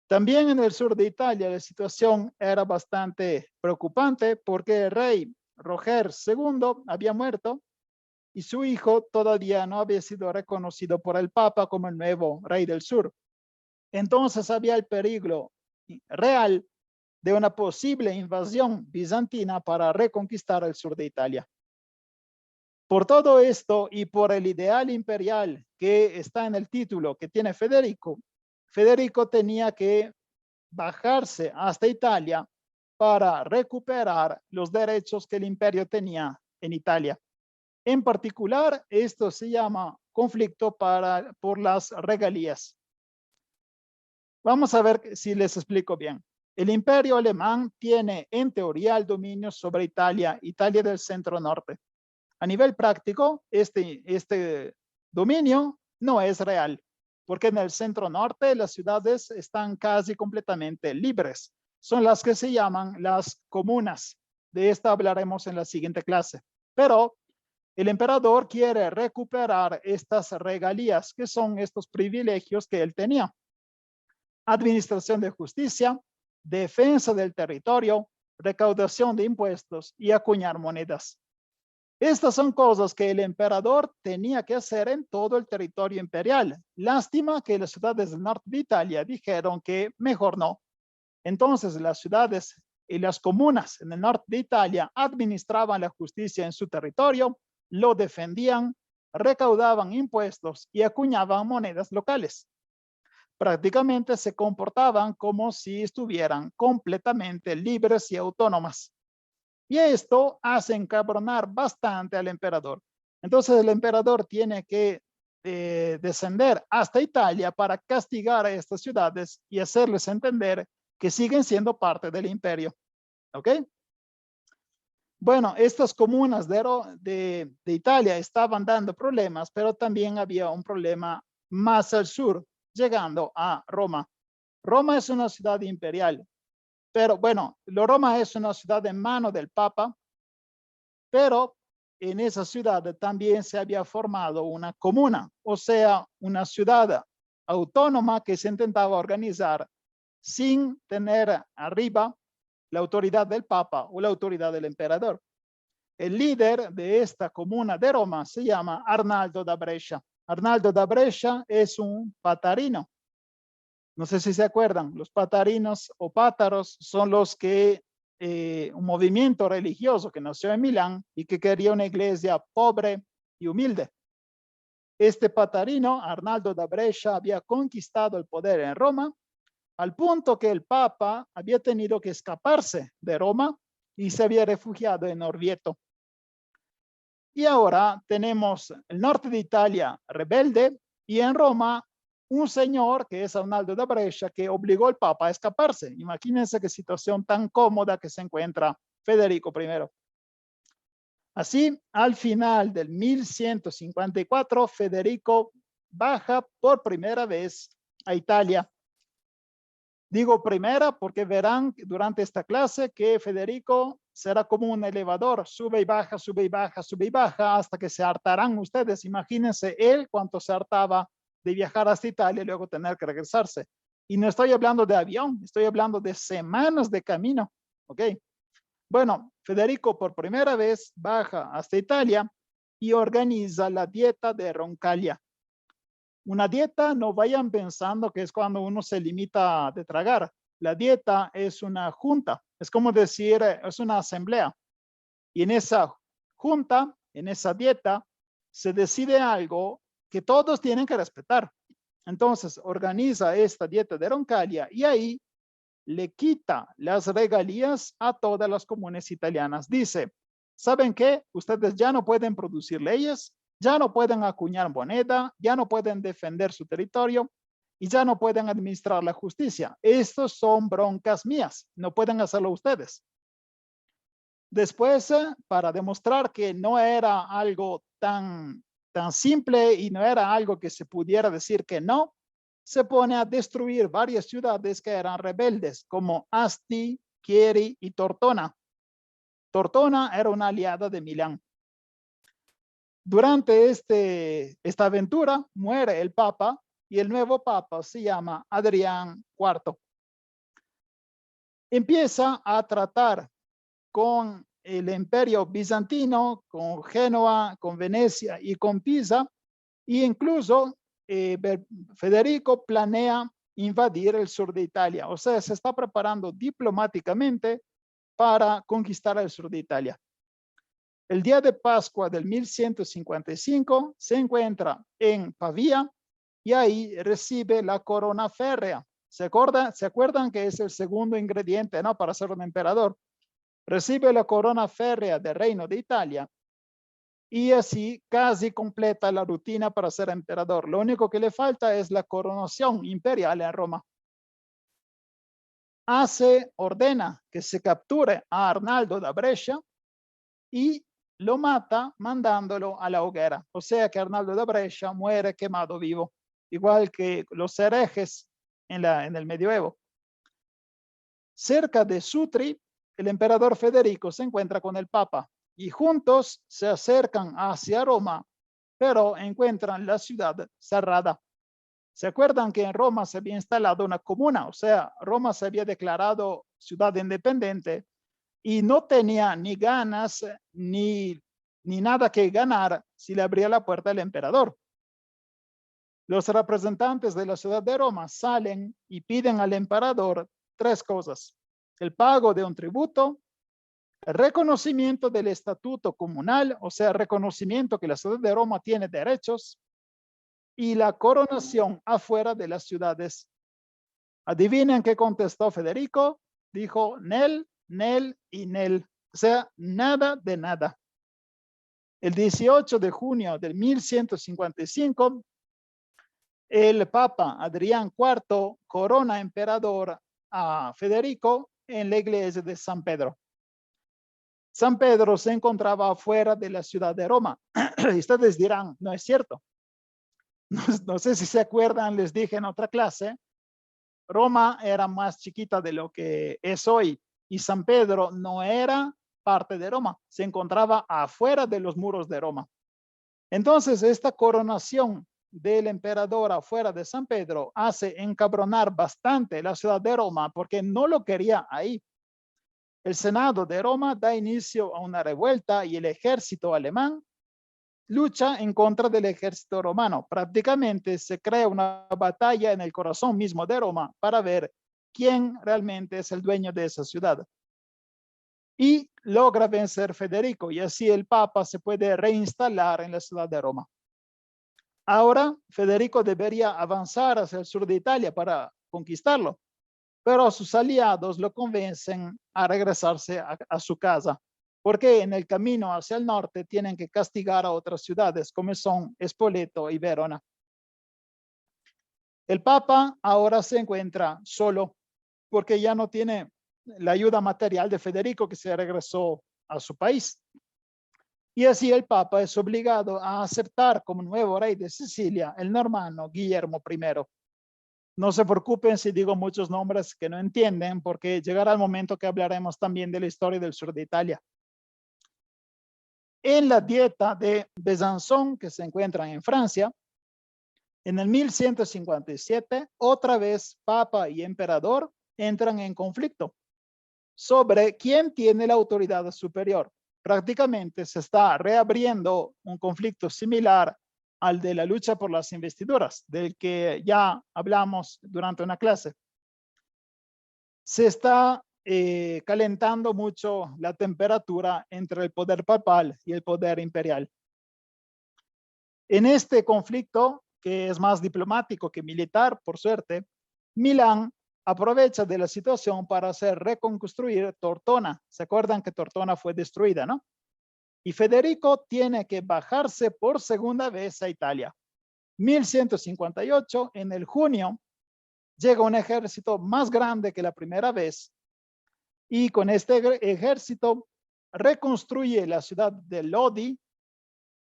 También en el sur de Italia la situación era bastante preocupante porque el rey Roger II había muerto y su hijo todavía no había sido reconocido por el Papa como el nuevo rey del sur. Entonces había el peligro real de una posible invasión bizantina para reconquistar el sur de Italia. Por todo esto y por el ideal imperial que está en el título que tiene Federico, Federico tenía que bajarse hasta Italia para recuperar los derechos que el imperio tenía en Italia. En particular, esto se llama conflicto por las regalías. Vamos a ver si les explico bien. El imperio alemán tiene en teoría el dominio sobre Italia, Italia del centro-norte. A nivel práctico, este dominio no es real, porque en el centro-norte las ciudades están casi completamente libres. Son las que se llaman las comunas. De esta hablaremos en la siguiente clase. Pero el emperador quiere recuperar estas regalías, que son estos privilegios que él tenía. Administración de justicia, defensa del territorio, recaudación de impuestos y acuñar monedas. Estas son cosas que el emperador tenía que hacer en todo el territorio imperial. Lástima que las ciudades del norte de Italia dijeron que mejor no. Entonces las ciudades y las comunas en el norte de Italia administraban la justicia en su territorio, lo defendían, recaudaban impuestos y acuñaban monedas locales. Prácticamente se comportaban como si estuvieran completamente libres y autónomas. Y esto hace encabronar bastante al emperador. Entonces el emperador tiene que descender hasta Italia para castigar a estas ciudades y hacerles entender que siguen siendo parte del imperio. ¿Ok? Bueno, estas comunas de Italia estaban dando problemas, pero también había un problema más al sur, llegando a Roma. Roma es una ciudad imperial, pero bueno, Roma es una ciudad en mano del Papa, pero en esa ciudad también se había formado una comuna, o sea, una ciudad autónoma que se intentaba organizar sin tener arriba la autoridad del Papa o la autoridad del emperador. El líder de esta comuna de Roma se llama Arnaldo da Brescia. Arnaldo da Brescia es un patarino. No sé si se acuerdan, los patarinos o pátaros son los que, un movimiento religioso que nació en Milán y que quería una iglesia pobre y humilde. Este patarino, Arnaldo da Brescia, había conquistado el poder en Roma, al punto que el Papa había tenido que escaparse de Roma y se había refugiado en Orvieto. Y ahora tenemos el norte de Italia rebelde y en Roma un señor que es Arnaldo da Brescia que obligó al Papa a escaparse. Imagínense qué situación tan cómoda que se encuentra Federico I. Así, al final del 1154, Federico baja por primera vez a Italia. Digo primera porque verán durante esta clase que Federico será como un elevador, sube y baja, sube y baja, sube y baja, hasta que se hartarán ustedes. Imagínense él cuánto se hartaba de viajar hasta Italia y luego tener que regresarse. Y no estoy hablando de avión, estoy hablando de semanas de camino, ¿ok? Bueno, Federico por primera vez baja hasta Italia y organiza la dieta de Roncaglia. Una dieta, no vayan pensando que es cuando uno se limita de tragar. La dieta es una junta, es como decir, es una asamblea. Y en esa junta, en esa dieta, se decide algo que todos tienen que respetar. Entonces, organiza esta dieta de Roncaglia y ahí le quita las regalías a todas las comunes italianas. Dice, ¿saben qué? Ustedes ya no pueden producir leyes, ya no pueden acuñar moneda, ya no pueden defender su territorio y ya no pueden administrar la justicia. Estos son broncas mías, no pueden hacerlo ustedes. Después, para demostrar que no era algo tan simple y no era algo que se pudiera decir que no, se pone a destruir varias ciudades que eran rebeldes, como Asti, Chieri y Tortona. Tortona era una aliada de Milán. Durante esta aventura muere el Papa y el nuevo Papa se llama Adrián IV. Empieza a tratar con el Imperio Bizantino, con Génova, con Venecia y con Pisa, e incluso Federico planea invadir el sur de Italia, o sea, se está preparando diplomáticamente para conquistar el sur de Italia. El día de Pascua del 1155 se encuentra en Pavía y ahí recibe la corona férrea. ¿Se acuerdan que es el segundo ingrediente, ¿no?, para ser un emperador? Recibe la corona férrea del Reino de Italia y así casi completa la rutina para ser emperador. Lo único que le falta es la coronación imperial en Roma. Ordena que se capture a Arnaldo da Brescia y lo mata mandándolo a la hoguera. O sea que Arnaldo da Brescia muere quemado vivo, igual que los herejes en el medioevo. Cerca de Sutri, el emperador Federico se encuentra con el Papa y juntos se acercan hacia Roma, pero encuentran la ciudad cerrada. ¿Se acuerdan que en Roma se había instalado una comuna? O sea, Roma se había declarado ciudad independiente y no tenía ni ganas ni nada que ganar si le abría la puerta al emperador. Los representantes de la ciudad de Roma salen y piden al emperador tres cosas: el pago de un tributo, el reconocimiento del estatuto comunal, o sea, reconocimiento que la ciudad de Roma tiene derechos, y la coronación afuera de las ciudades. Adivinen qué contestó Federico. Dijo nel, nel y nel. O sea, nada de nada. El 18 de junio del 1155, el Papa Adrián IV corona emperador a Federico en la iglesia de San Pedro. San Pedro se encontraba afuera de la ciudad de Roma. Y ustedes dirán, no es cierto. No sé si se acuerdan, les dije en otra clase, Roma era más chiquita de lo que es hoy y San Pedro no era parte de Roma, se encontraba afuera de los muros de Roma. Entonces, esta coronación del emperador afuera de San Pedro hace encabronar bastante la ciudad de Roma porque no lo quería ahí. El Senado de Roma da inicio a una revuelta y el ejército alemán lucha en contra del ejército romano. Prácticamente se crea una batalla en el corazón mismo de Roma para ver quién realmente es el dueño de esa ciudad. Y logra vencer Federico y así el Papa se puede reinstalar en la ciudad de Roma. Ahora Federico debería avanzar hacia el sur de Italia para conquistarlo, pero sus aliados lo convencen a regresarse a su casa, porque en el camino hacia el norte tienen que castigar a otras ciudades como son Spoleto y Verona. El Papa ahora se encuentra solo porque ya no tiene la ayuda material de Federico, que se regresó a su país. Y así el Papa es obligado a aceptar como nuevo rey de Sicilia el normanno Guillermo I. No se preocupen si digo muchos nombres que no entienden, porque llegará el momento que hablaremos también de la historia del sur de Italia. En la dieta de Besançon, que se encuentra en Francia, en el 1157, otra vez Papa y Emperador entran en conflicto sobre quién tiene la autoridad superior. Prácticamente se está reabriendo un conflicto similar al de la lucha por las investiduras, del que ya hablamos durante una clase. Se está calentando mucho la temperatura entre el poder papal y el poder imperial. En este conflicto, que es más diplomático que militar, por suerte, Milán aprovecha de la situación para hacer reconstruir Tortona. ¿Se acuerdan que Tortona fue destruida, no? Y Federico tiene que bajarse por segunda vez a Italia. 1158, en el junio, llega un ejército más grande que la primera vez y con este ejército reconstruye la ciudad de Lodi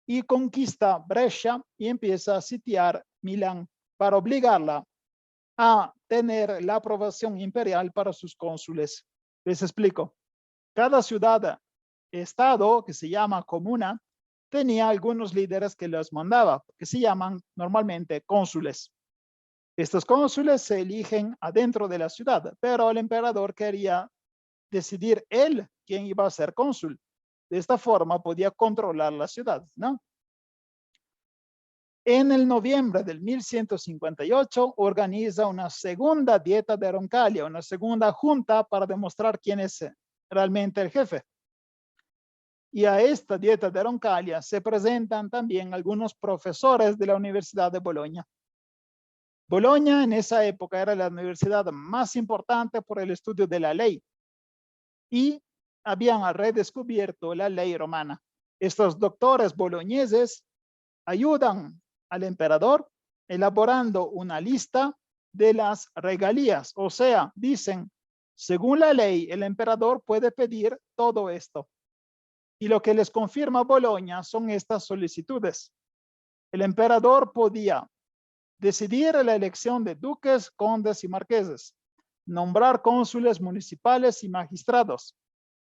y conquista Brescia y empieza a sitiar Milán para obligarla a tener la aprobación imperial para sus cónsules. Les explico. Cada ciudad-estado, que se llama comuna, tenía algunos líderes que los mandaba, que se llaman normalmente cónsules. Estos cónsules se eligen adentro de la ciudad, pero el emperador quería decidir él quién iba a ser cónsul. De esta forma podía controlar la ciudad, ¿no? En el noviembre del 1158 organiza una segunda dieta de Roncalia, una segunda junta para demostrar quién es realmente el jefe. Y a esta dieta de Roncalia se presentan también algunos profesores de la Universidad de Bolonia. Bolonia en esa época era la universidad más importante por el estudio de la ley y habían redescubierto la ley romana. Estos doctores boloñeses ayudan al emperador elaborando una lista de las regalías. O sea, dicen, según la ley, el emperador puede pedir todo esto. Y lo que les confirma Bolonia son estas solicitudes. El emperador podía decidir la elección de duques, condes y marqueses, nombrar cónsules municipales y magistrados,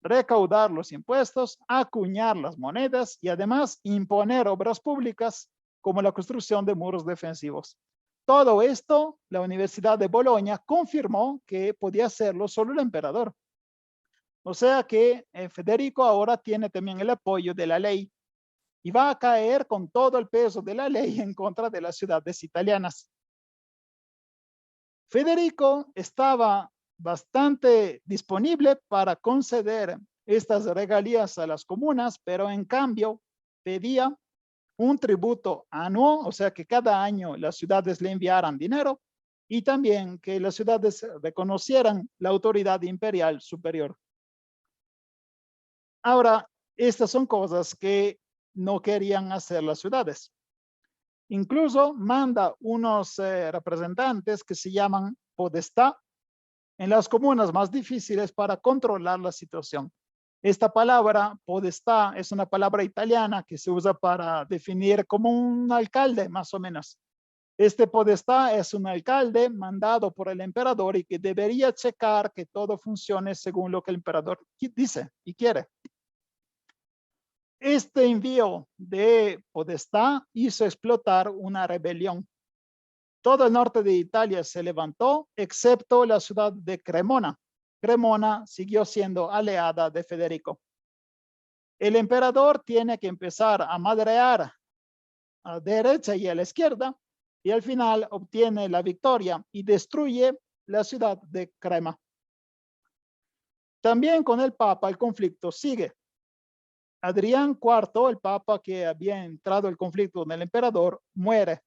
recaudar los impuestos, acuñar las monedas y además imponer obras públicas como la construcción de muros defensivos. Todo esto, la Universidad de Bolonia confirmó que podía hacerlo solo el emperador. O sea que Federico ahora tiene también el apoyo de la ley y va a caer con todo el peso de la ley en contra de las ciudades italianas. Federico estaba bastante disponible para conceder estas regalías a las comunas, pero en cambio pedía un tributo anual, o sea que cada año las ciudades le enviaran dinero y también que las ciudades reconocieran la autoridad imperial superior. Ahora, estas son cosas que no querían hacer las ciudades. Incluso manda unos representantes que se llaman podestá en las comunas más difíciles para controlar la situación. Esta palabra, podestá, es una palabra italiana que se usa para definir como un alcalde, más o menos. Este podestá es un alcalde mandado por el emperador y que debería checar que todo funcione según lo que el emperador dice y quiere. Este envío de podestá hizo explotar una rebelión. Todo el norte de Italia se levantó, excepto la ciudad de Cremona. Cremona siguió siendo aliada de Federico. El emperador tiene que empezar a madrear a la derecha y a la izquierda, y al final obtiene la victoria y destruye la ciudad de Crema. También con el Papa el conflicto sigue. Adrián IV, el papa que había entrado en conflicto con el emperador, muere.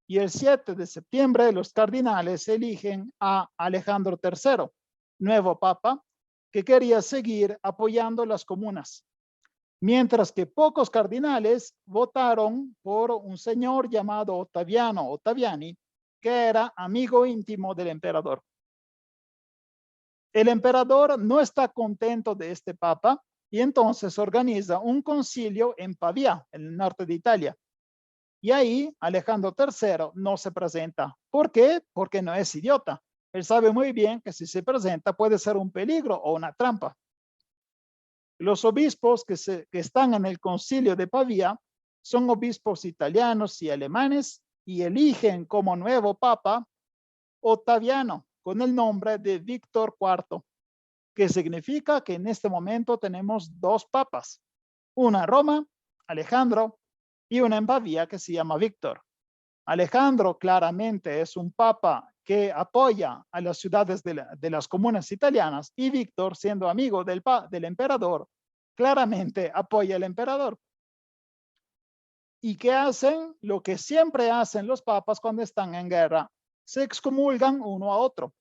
Y el 7 de septiembre los cardinales eligen a Alejandro III, nuevo papa, que quería seguir apoyando las comunas. Mientras que pocos cardinales votaron por un señor llamado Ottaviani, que era amigo íntimo del emperador. El emperador no está contento de este papa y entonces organiza un concilio en Pavía, en el norte de Italia. Y ahí Alejandro III no se presenta. ¿Por qué? Porque no es idiota. Él sabe muy bien que si se presenta puede ser un peligro o una trampa. Los obispos que están en el concilio de Pavía son obispos italianos y alemanes y eligen como nuevo papa Ottaviano con el nombre de Víctor IV, que significa que en este momento tenemos dos papas, una en Roma, Alejandro, y una en Pavía que se llama Víctor. Alejandro claramente es un papa que apoya a las ciudades de las comunas italianas y Víctor, siendo amigo del emperador, claramente apoya al emperador. ¿Y qué hacen? Lo que siempre hacen los papas cuando están en guerra. Se excomulgan uno a otro.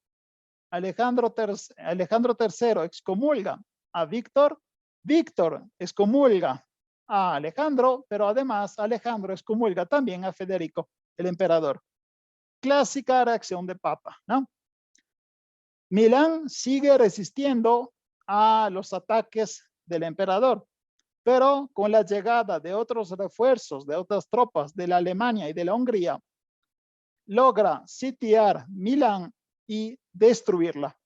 Alejandro III excomulga a Víctor, Víctor excomulga a Alejandro, pero además Alejandro excomulga también a Federico, el emperador. Clásica reacción de papa, ¿no? Milán sigue resistiendo a los ataques del emperador, pero con la llegada de otros refuerzos, de otras tropas de la Alemania y de la Hungría, logra sitiar Milán y destruirla.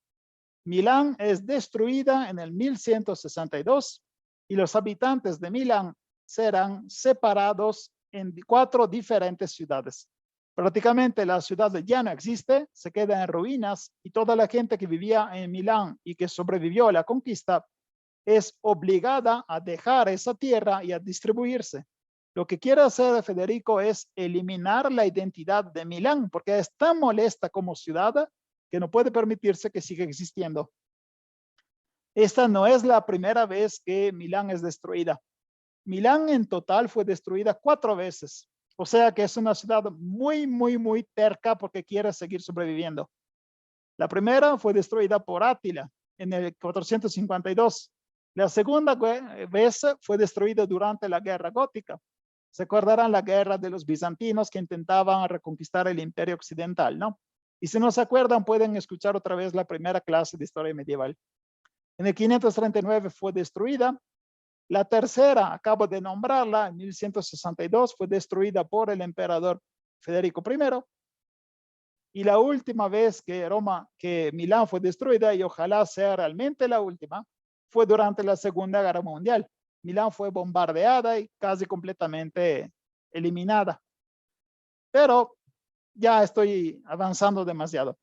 Milán es destruida en el 1162 y los habitantes de Milán serán separados en 4 diferentes ciudades. Prácticamente la ciudad ya no existe, se queda en ruinas y toda la gente que vivía en Milán y que sobrevivió a la conquista es obligada a dejar esa tierra y a distribuirse. Lo que quiere hacer Federico es eliminar la identidad de Milán porque es tan molesta como ciudad que no puede permitirse que siga existiendo. Esta no es la primera vez que Milán es destruida. Milán en total fue destruida 4 veces. O sea que es una ciudad muy terca porque quiere seguir sobreviviendo. La primera fue destruida por Átila en el 452. La segunda vez fue destruida durante la guerra gótica. Se acordarán la guerra de los bizantinos que intentaban reconquistar el imperio occidental, ¿no? Y si no se acuerdan, pueden escuchar otra vez la primera clase de historia medieval. En el 539 fue destruida. La tercera, acabo de nombrarla, en 1162 fue destruida por el emperador Federico I. Y la última vez que Milán fue destruida, y ojalá sea realmente la última, fue durante la Segunda Guerra Mundial. Milán fue bombardeada y casi completamente eliminada. Pero ya estoy avanzando demasiado.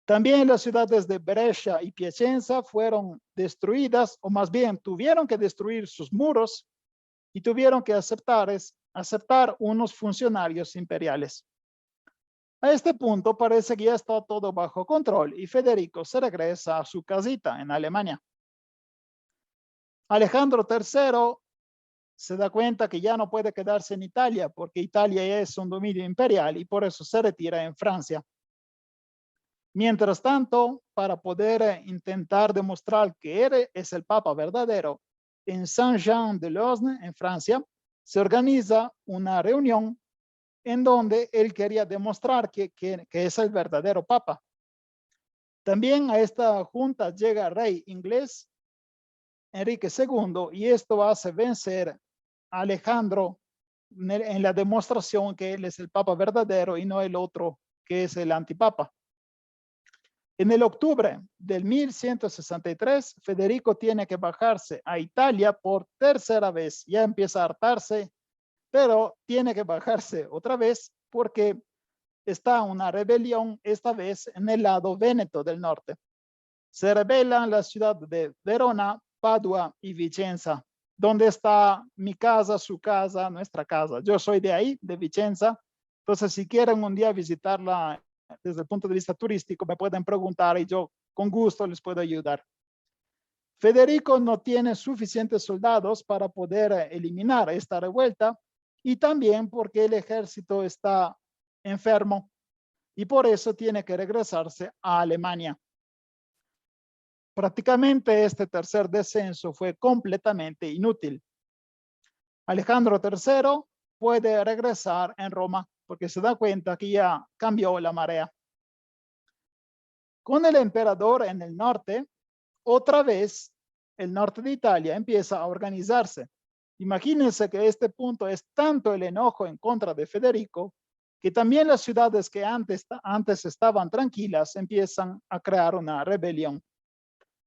También las ciudades de Brescia y Piacenza fueron destruidas, o más bien tuvieron que destruir sus muros y tuvieron que aceptar unos funcionarios imperiales. A este punto parece que ya está todo bajo control y Federico se regresa a su casita en Alemania. Alejandro III se da cuenta que ya no puede quedarse en Italia porque Italia es un dominio imperial y por eso se retira en Francia. Mientras tanto, para poder intentar demostrar que él es el Papa verdadero, en Saint-Jean-de-Losne, en Francia, se organiza una reunión en donde él quería demostrar que es el verdadero Papa. También a esta junta llega el rey inglés, Enrique II, y esto hace vencer a Alejandro en la demostración que él es el Papa verdadero y no el otro que es el antipapa. En el octubre del 1163, Federico tiene que bajarse a Italia por tercera vez. Ya empieza a hartarse, pero tiene que bajarse otra vez porque está una rebelión, esta vez en el lado véneto del norte. Se rebelan la ciudad de Verona, Padua y Vicenza, donde está mi casa, su casa, nuestra casa. Yo soy de ahí, de Vicenza. Entonces, si quieren un día visitarla desde el punto de vista turístico, me pueden preguntar y yo con gusto les puedo ayudar. Federico no tiene suficientes soldados para poder eliminar esta revuelta y también porque el ejército está enfermo y por eso tiene que regresarse a Alemania. Prácticamente este tercer descenso fue completamente inútil. Alejandro III puede regresar en Roma porque se da cuenta que ya cambió la marea. Con el emperador en el norte, otra vez el norte de Italia empieza a organizarse. Imagínense que este punto es tanto el enojo en contra de Federico que también las ciudades que antes estaban tranquilas empiezan a crear una rebelión.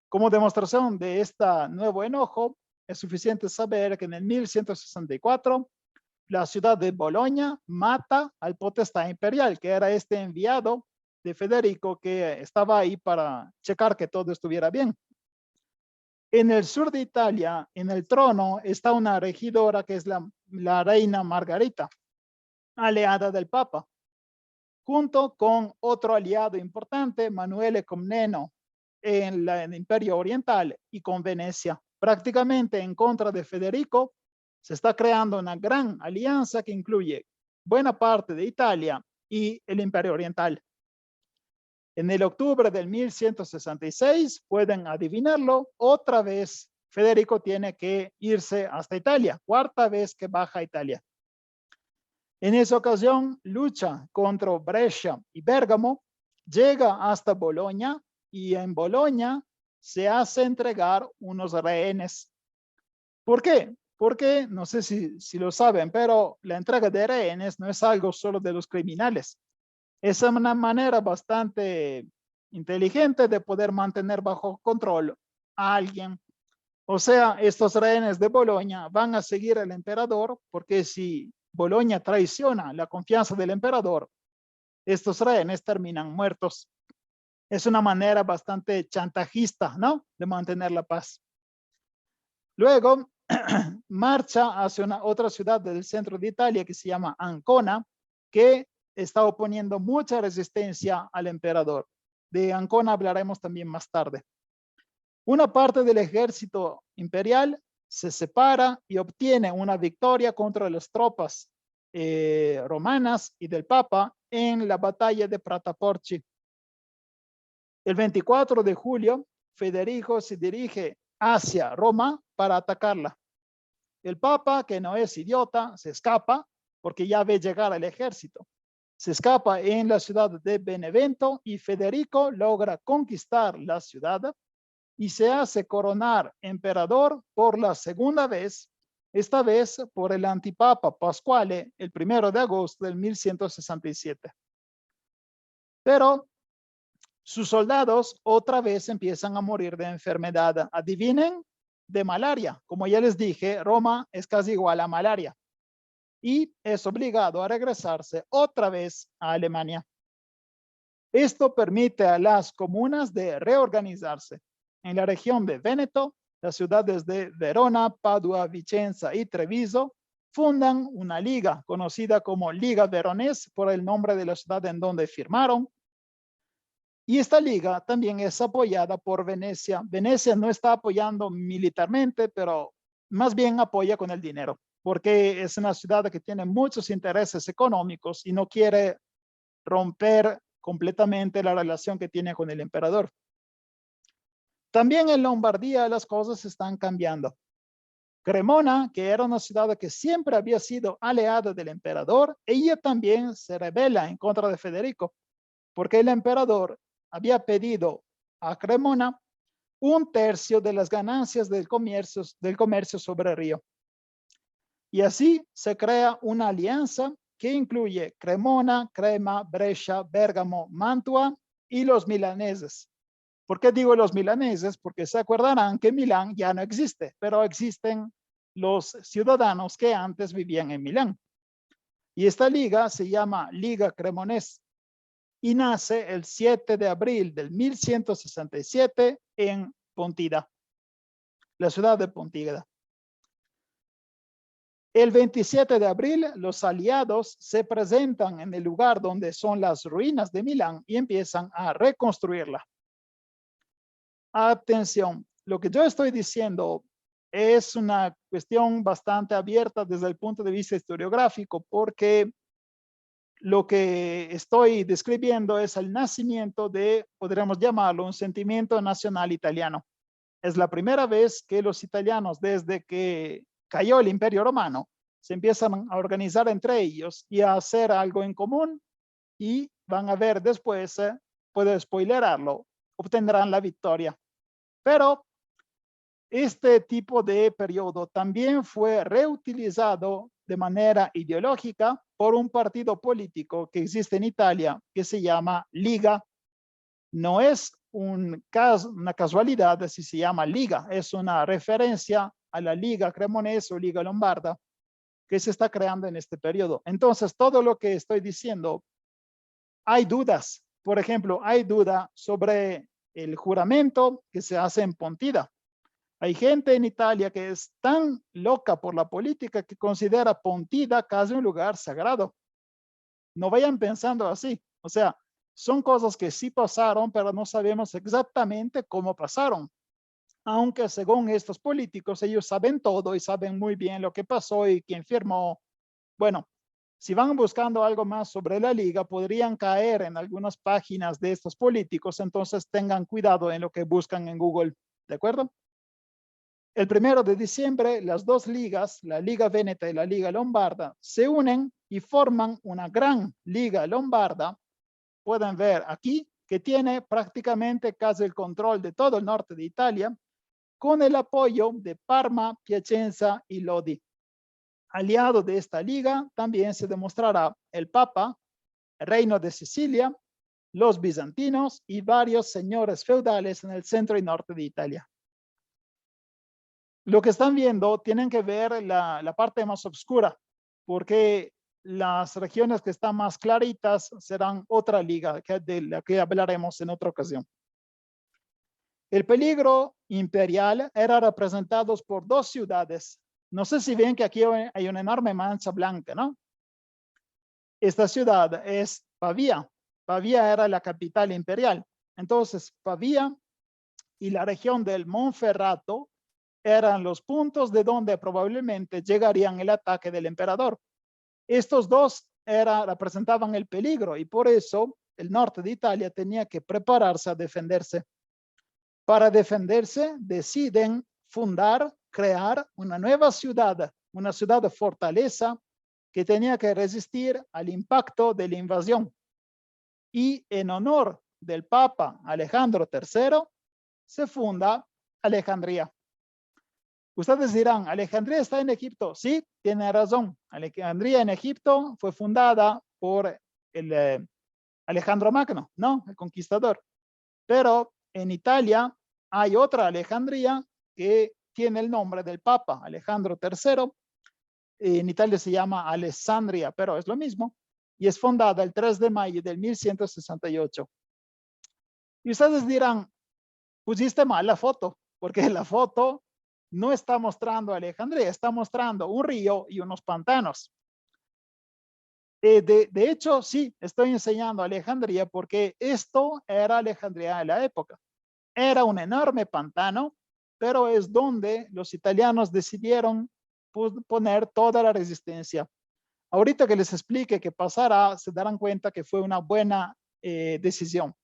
Como demostración de este nuevo enojo, es suficiente saber que en el 1164 la ciudad de Bolonia mata al potestad imperial, que era este enviado de Federico que estaba ahí para checar que todo estuviera bien. En el sur de Italia, en el trono, está una regidora que es la reina Margarita, aliada del Papa, junto con otro aliado importante, Manuele Comneno, en el Imperio Oriental y con Venecia. Prácticamente en contra de Federico, se está creando una gran alianza que incluye buena parte de Italia y el Imperio Oriental. En el octubre del 1166, pueden adivinarlo, otra vez Federico tiene que irse hasta Italia, cuarta vez que baja a Italia. En esa ocasión, lucha contra Brescia y Bérgamo, llega hasta Bolonia y en Bolonia se hace entregar unos rehenes. ¿Por qué? Porque, no sé si lo saben, pero la entrega de rehenes no es algo solo de los criminales. Es una manera bastante inteligente de poder mantener bajo control a alguien. O sea, estos rehenes de Bolonia van a seguir al emperador porque si Bolonia traiciona la confianza del emperador, estos rehenes terminan muertos. Es una manera bastante chantajista, ¿no? De mantener la paz. Luego, marcha hacia otra ciudad del centro de Italia que se llama Ancona, que está oponiendo mucha resistencia al emperador. De Ancona hablaremos también más tarde. Una parte del ejército imperial se separa y obtiene una victoria contra las tropas romanas y del Papa en la batalla de Prataporci. El 24 de julio, Federico se dirige hacia Roma para atacarla. El Papa, que no es idiota, se escapa porque ya ve llegar al ejército. Se escapa en la ciudad de Benevento y Federico logra conquistar la ciudad y se hace coronar emperador por la segunda vez, esta vez por el antipapa Pascuale, el 1 de agosto del 1167. Pero sus soldados otra vez empiezan a morir de enfermedad. Adivinen, de malaria. Como ya les dije, Roma es casi igual a malaria. Y es obligado a regresarse otra vez a Alemania. Esto permite a las comunas de reorganizarse. En la región de Véneto, las ciudades de Verona, Padua, Vicenza y Treviso fundan una liga conocida como Liga Veronese por el nombre de la ciudad en donde firmaron. Y esta liga también es apoyada por Venecia. Venecia no está apoyando militarmente, pero más bien apoya con el dinero, porque es una ciudad que tiene muchos intereses económicos y no quiere romper completamente la relación que tiene con el emperador. También en Lombardía las cosas están cambiando. Cremona, que era una ciudad que siempre había sido aliada del emperador, ella también se rebela en contra de Federico, porque el emperador había pedido a Cremona 1/3 de las ganancias del comercio sobre el río. Y así se crea una alianza que incluye Cremona, Crema, Brescia, Bérgamo, Mantua y los milaneses. ¿Por qué digo los milaneses? Porque se acordarán que Milán ya no existe, pero existen los ciudadanos que antes vivían en Milán. Y esta liga se llama Liga Cremonese y nace el 7 de abril del 1167 en Pontida, la ciudad de Pontida. El 27 de abril, los aliados se presentan en el lugar donde son las ruinas de Milán y empiezan a reconstruirla. Atención, lo que yo estoy diciendo es una cuestión bastante abierta desde el punto de vista historiográfico, porque lo que estoy describiendo es el nacimiento de, podríamos llamarlo, un sentimiento nacional italiano. Es la primera vez que los italianos, desde que cayó el Imperio Romano, se empiezan a organizar entre ellos y a hacer algo en común, y van a ver después, puedo spoilerarlo, obtendrán la victoria. Pero este tipo de periodo también fue reutilizado de manera ideológica por un partido político que existe en Italia que se llama Liga. No es una casualidad si se llama Liga, es una referencia a la Liga Cremonese o Liga Lombarda que se está creando en este periodo. Entonces, todo lo que estoy diciendo, hay dudas. Por ejemplo, hay duda sobre el juramento que se hace en Pontida. Hay gente en Italia que es tan loca por la política que considera Pontida casi un lugar sagrado. No vayan pensando así. O sea, son cosas que sí pasaron, pero no sabemos exactamente cómo pasaron. Aunque según estos políticos, ellos saben todo y saben muy bien lo que pasó y quién firmó. Bueno, si van buscando algo más sobre la liga, podrían caer en algunas páginas de estos políticos, entonces tengan cuidado en lo que buscan en Google. ¿De acuerdo? El 1 de diciembre, las dos ligas, la Liga Veneta y la Liga Lombarda, se unen y forman una gran Liga Lombarda. Pueden ver aquí que tiene prácticamente casi el control de todo el norte de Italia, con el apoyo de Parma, Piacenza y Lodi. Aliado de esta liga también se demostrará el Papa, el Reino de Sicilia, los bizantinos y varios señores feudales en el centro y norte de Italia. Lo que están viendo tienen que ver la parte más oscura, porque las regiones que están más claritas serán otra liga de la que hablaremos en otra ocasión. El peligro imperial era representado por dos ciudades. No sé si ven que aquí hay una enorme mancha blanca, ¿no? Esta ciudad es Pavía. Pavía era la capital imperial. Entonces, Pavía y la región del Monferrato eran los puntos de donde probablemente llegarían el ataque del emperador. Estos dos representaban el peligro y por eso el norte de Italia tenía que prepararse a defenderse. Para defenderse, deciden crear una nueva ciudad, una ciudad de fortaleza que tenía que resistir al impacto de la invasión. Y en honor del Papa Alejandro III, se funda Alejandría. Ustedes dirán, ¿Alejandría está en Egipto? Sí, tiene razón. Alejandría en Egipto fue fundada por el Alejandro Magno, ¿no? El conquistador. Pero en Italia hay otra Alejandría que tiene el nombre del Papa, Alejandro III. En Italia se llama Alessandria, pero es lo mismo. Y es fundada el 3 de mayo del 1168. Y ustedes dirán, pusiste mal la foto, porque la foto no está mostrando Alejandría, está mostrando un río y unos pantanos. De hecho, sí, estoy enseñando Alejandría porque esto era Alejandría de la época. Era un enorme pantano, pero es donde los italianos decidieron poner toda la resistencia. Ahorita que les explique qué pasará, se darán cuenta que fue una buena decisión.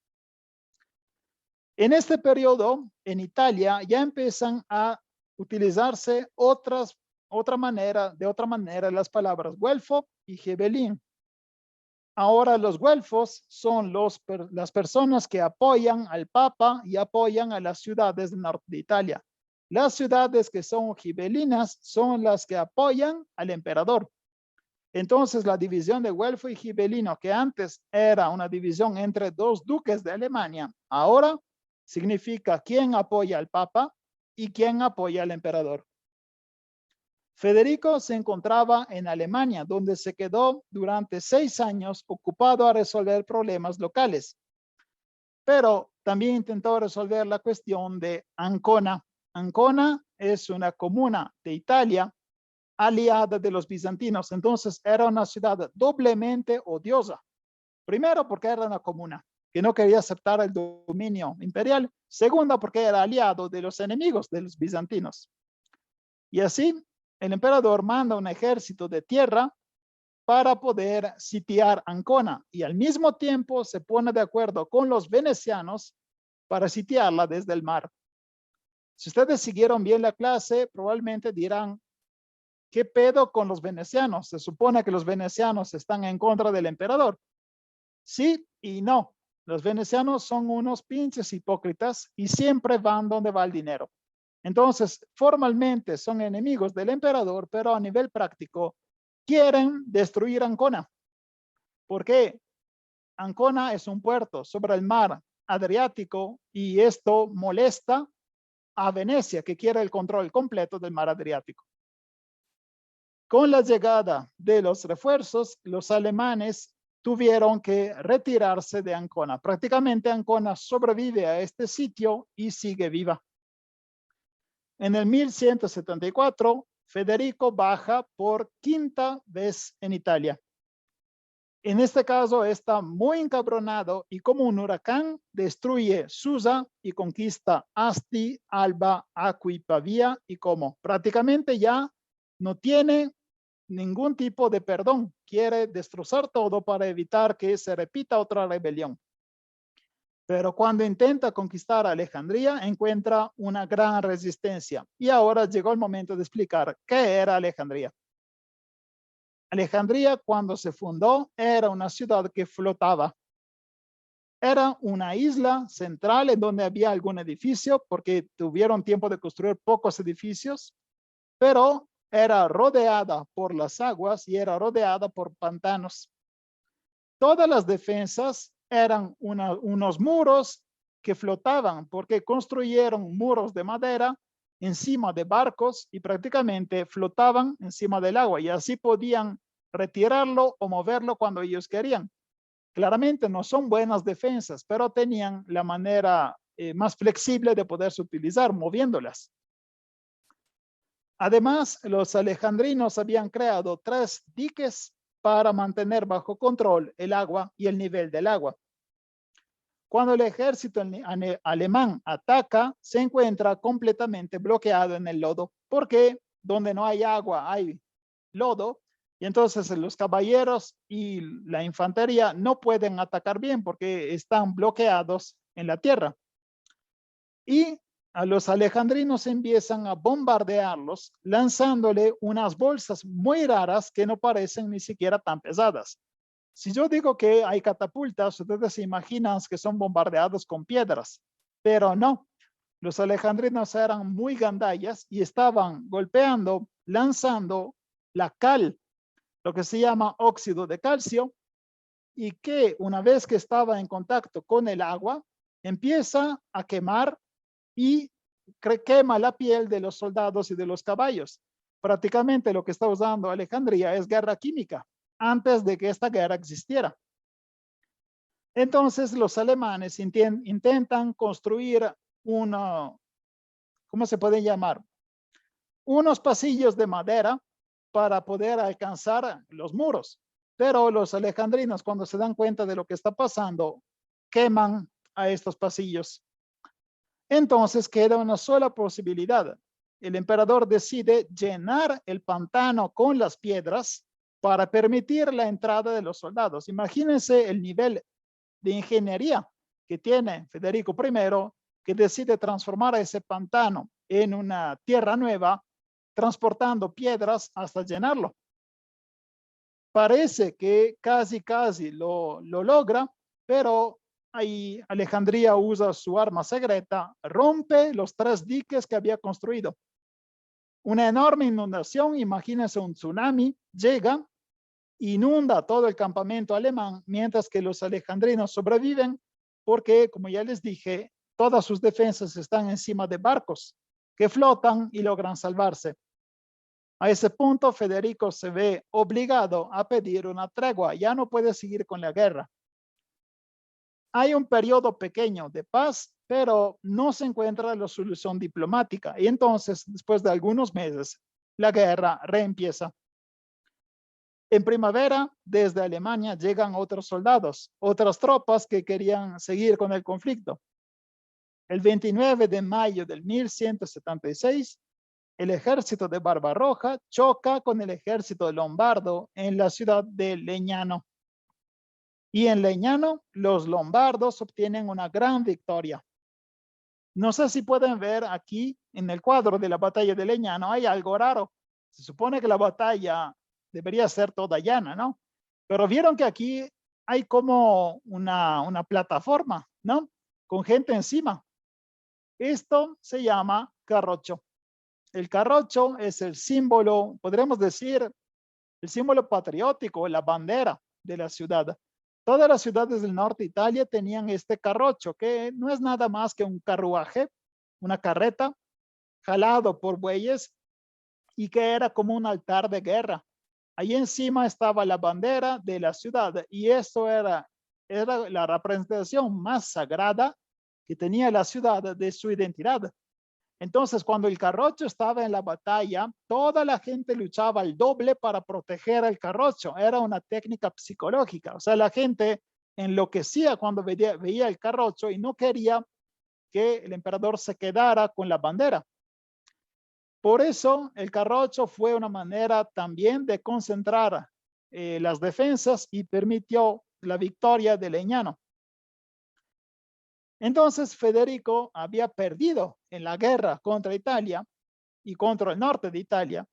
En este periodo, en Italia, ya empiezan a utilizarse de otra manera las palabras güelfo y gibelín. Ahora los güelfos son las personas que apoyan al Papa y apoyan a las ciudades del norte de Italia. Las ciudades que son gibelinas son las que apoyan al emperador. Entonces la división de güelfo y gibelino, que antes era una división entre dos duques de Alemania, ahora significa quién apoya al Papa y quién apoya al emperador. Federico se encontraba en Alemania, donde se quedó durante 6 años ocupado a resolver problemas locales. Pero también intentó resolver la cuestión de Ancona. Ancona es una comuna de Italia aliada de los bizantinos. Entonces era una ciudad doblemente odiosa. Primero porque era una comuna. que no quería aceptar el dominio imperial. Segunda, porque era aliado de los enemigos de los bizantinos. Y así, el emperador manda un ejército de tierra para poder sitiar Ancona y al mismo tiempo se pone de acuerdo con los venecianos para sitiarla desde el mar. Si ustedes siguieron bien la clase, probablemente dirán, ¿qué pedo con los venecianos? Se supone que los venecianos están en contra del emperador. Sí y no. Los venecianos son unos pinches hipócritas y siempre van donde va el dinero. Entonces, formalmente son enemigos del emperador, pero a nivel práctico quieren destruir Ancona. ¿Por qué? Ancona es un puerto sobre el mar Adriático y esto molesta a Venecia, que quiere el control completo del mar Adriático. Con la llegada de los refuerzos, los alemanes tuvieron que retirarse de Ancona. Prácticamente Ancona sobrevive a este sitio y sigue viva. En el 1174, Federico baja por quinta vez en Italia. En este caso está muy encabronado y como un huracán destruye Susa y conquista Asti, Alba, Acqui, Pavía y Como. Prácticamente ya no tiene ningún tipo de perdón. Quiere destrozar todo para evitar que se repita otra rebelión. Pero cuando intenta conquistar Alejandría, encuentra una gran resistencia. Y ahora llegó el momento de explicar qué era Alejandría. Alejandría, cuando se fundó, era una ciudad que flotaba. Era una isla central en donde había algún edificio, porque tuvieron tiempo de construir pocos edificios, pero era rodeada por las aguas y era rodeada por pantanos. Todas las defensas eran unos muros que flotaban, porque construyeron muros de madera encima de barcos y prácticamente flotaban encima del agua y así podían retirarlo o moverlo cuando ellos querían. Claramente no son buenas defensas, pero tenían la manera más flexible de poderse utilizar moviéndolas. Además, los alejandrinos habían creado 3 diques para mantener bajo control el agua y el nivel del agua. Cuando el ejército alemán ataca, se encuentra completamente bloqueado en el lodo, porque donde no hay agua hay lodo, y entonces los caballeros y la infantería no pueden atacar bien porque están bloqueados en la tierra. Y a los alejandrinos empiezan a bombardearlos, lanzándole unas bolsas muy raras que no parecen ni siquiera tan pesadas. Si yo digo que hay catapultas, ustedes se imaginan que son bombardeados con piedras, pero no. Los alejandrinos eran muy gandallas y estaban golpeando, lanzando la cal, lo que se llama óxido de calcio, y que una vez que estaba en contacto con el agua, empieza a quemar y quema la piel de los soldados y de los caballos. Prácticamente lo que está usando Alejandría es guerra química, antes de que esta guerra existiera. Entonces los alemanes intentan construir ¿cómo se puede llamar? Unos pasillos de madera para poder alcanzar los muros. Pero los alejandrinos, cuando se dan cuenta de lo que está pasando, queman a estos pasillos. Entonces queda una sola posibilidad. El emperador decide llenar el pantano con las piedras para permitir la entrada de los soldados. Imagínense el nivel de ingeniería que tiene Federico I, que decide transformar ese pantano en una tierra nueva, transportando piedras hasta llenarlo. Parece que casi lo logra, pero ahí Alejandría usa su arma secreta, rompe los 3 diques que había construido. Una enorme inundación, imagínense un tsunami, llega, inunda todo el campamento alemán, mientras que los alejandrinos sobreviven porque, como ya les dije, todas sus defensas están encima de barcos que flotan y logran salvarse. A ese punto, Federico se ve obligado a pedir una tregua, ya no puede seguir con la guerra. Hay un periodo pequeño de paz, pero no se encuentra la solución diplomática y entonces, después de algunos meses, la guerra reempieza. En primavera, desde Alemania llegan otros soldados, otras tropas que querían seguir con el conflicto. El 29 de mayo del 1176, el ejército de Barbarroja choca con el ejército lombardo en la ciudad de Legnano. Y en Legnano, los lombardos obtienen una gran victoria. No sé si pueden ver aquí en el cuadro de la batalla de Legnano, hay algo raro. Se supone que la batalla debería ser toda llana, ¿no? Pero vieron que aquí hay como una plataforma, ¿no? Con gente encima. Esto se llama carrocho. El carrocho es el símbolo, podríamos decir, el símbolo patriótico, la bandera de la ciudad. Todas las ciudades del norte de Italia tenían este carrocho, que no es nada más que un carruaje, una carreta, jalado por bueyes, y que era como un altar de guerra. Ahí encima estaba la bandera de la ciudad, y eso era la representación más sagrada que tenía la ciudad de su identidad. Entonces, cuando el carrocho estaba en la batalla, toda la gente luchaba al doble para proteger al carrocho. Era una técnica psicológica. O sea, la gente enloquecía cuando veía el carrocho y no quería que el emperador se quedara con la bandera. Por eso, el carrocho fue una manera también de concentrar las defensas y permitió la victoria de Legnano. Entonces Federico había perdido en la guerra contra Italia y contra el norte de Italia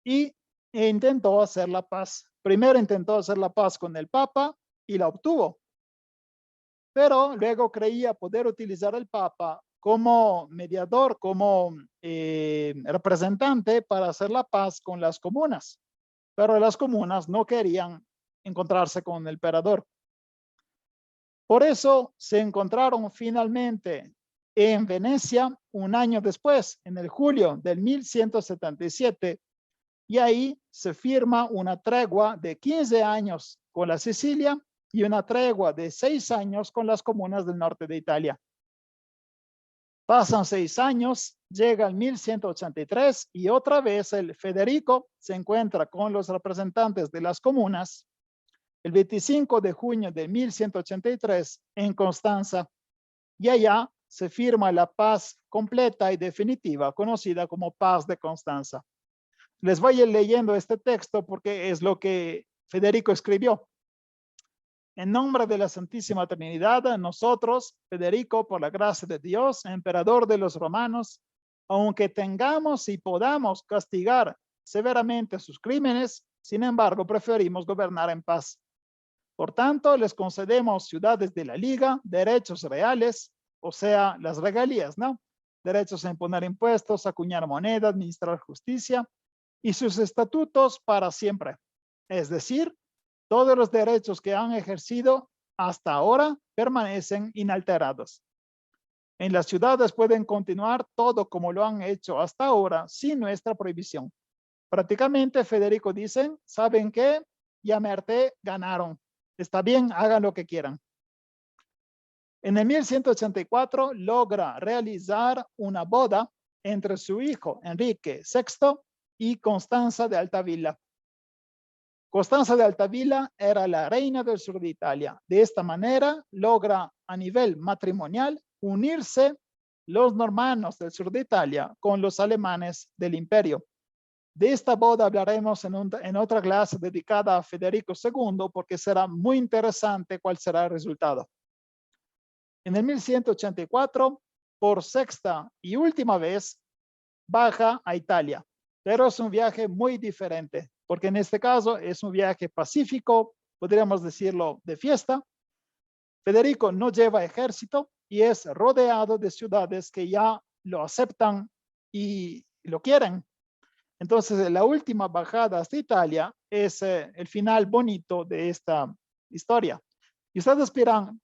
y intentó hacer la paz. Primero intentó hacer la paz con el Papa y la obtuvo, pero luego creía poder utilizar el Papa como mediador, como representante para hacer la paz con las comunas, pero las comunas no querían encontrarse con el emperador. Por eso se encontraron finalmente en Venecia un año después, en el julio del 1177, y ahí se firma una tregua de 15 años con la Sicilia y una tregua de 6 años con las comunas del norte de Italia. Pasan 6 años, llega el 1183 y otra vez el Federico se encuentra con los representantes de las comunas el 25 de junio de 1183 en Constanza, y allá se firma la paz completa y definitiva, conocida como Paz de Constanza. Les voy a ir leyendo este texto porque es lo que Federico escribió. En nombre de la Santísima Trinidad, nosotros, Federico, por la gracia de Dios, emperador de los romanos, aunque tengamos y podamos castigar severamente sus crímenes, sin embargo, preferimos gobernar en paz. Por tanto, les concedemos ciudades de la Liga, derechos reales, o sea, las regalías, ¿no? Derechos a imponer impuestos, acuñar moneda, administrar justicia y sus estatutos para siempre. Es decir, todos los derechos que han ejercido hasta ahora permanecen inalterados. En las ciudades pueden continuar todo como lo han hecho hasta ahora sin nuestra prohibición. Prácticamente, Federico dice, ¿saben qué? Ya Merte ganaron. Está bien, hagan lo que quieran. En el 1184 logra realizar una boda entre su hijo Enrique VI y Constanza de Altavilla. Constanza de Altavilla era la reina del sur de Italia. De esta manera logra a nivel matrimonial unirse los normannos del sur de Italia con los alemanes del imperio. De esta boda hablaremos en otra clase dedicada a Federico II porque será muy interesante cuál será el resultado. En el 1184, por sexta y última vez, baja a Italia, pero es un viaje muy diferente porque en este caso es un viaje pacífico, podríamos decirlo de fiesta. Federico no lleva ejército y es rodeado de ciudades que ya lo aceptan y lo quieren. Entonces, la última bajada hasta Italia es el final bonito de esta historia. Y ustedes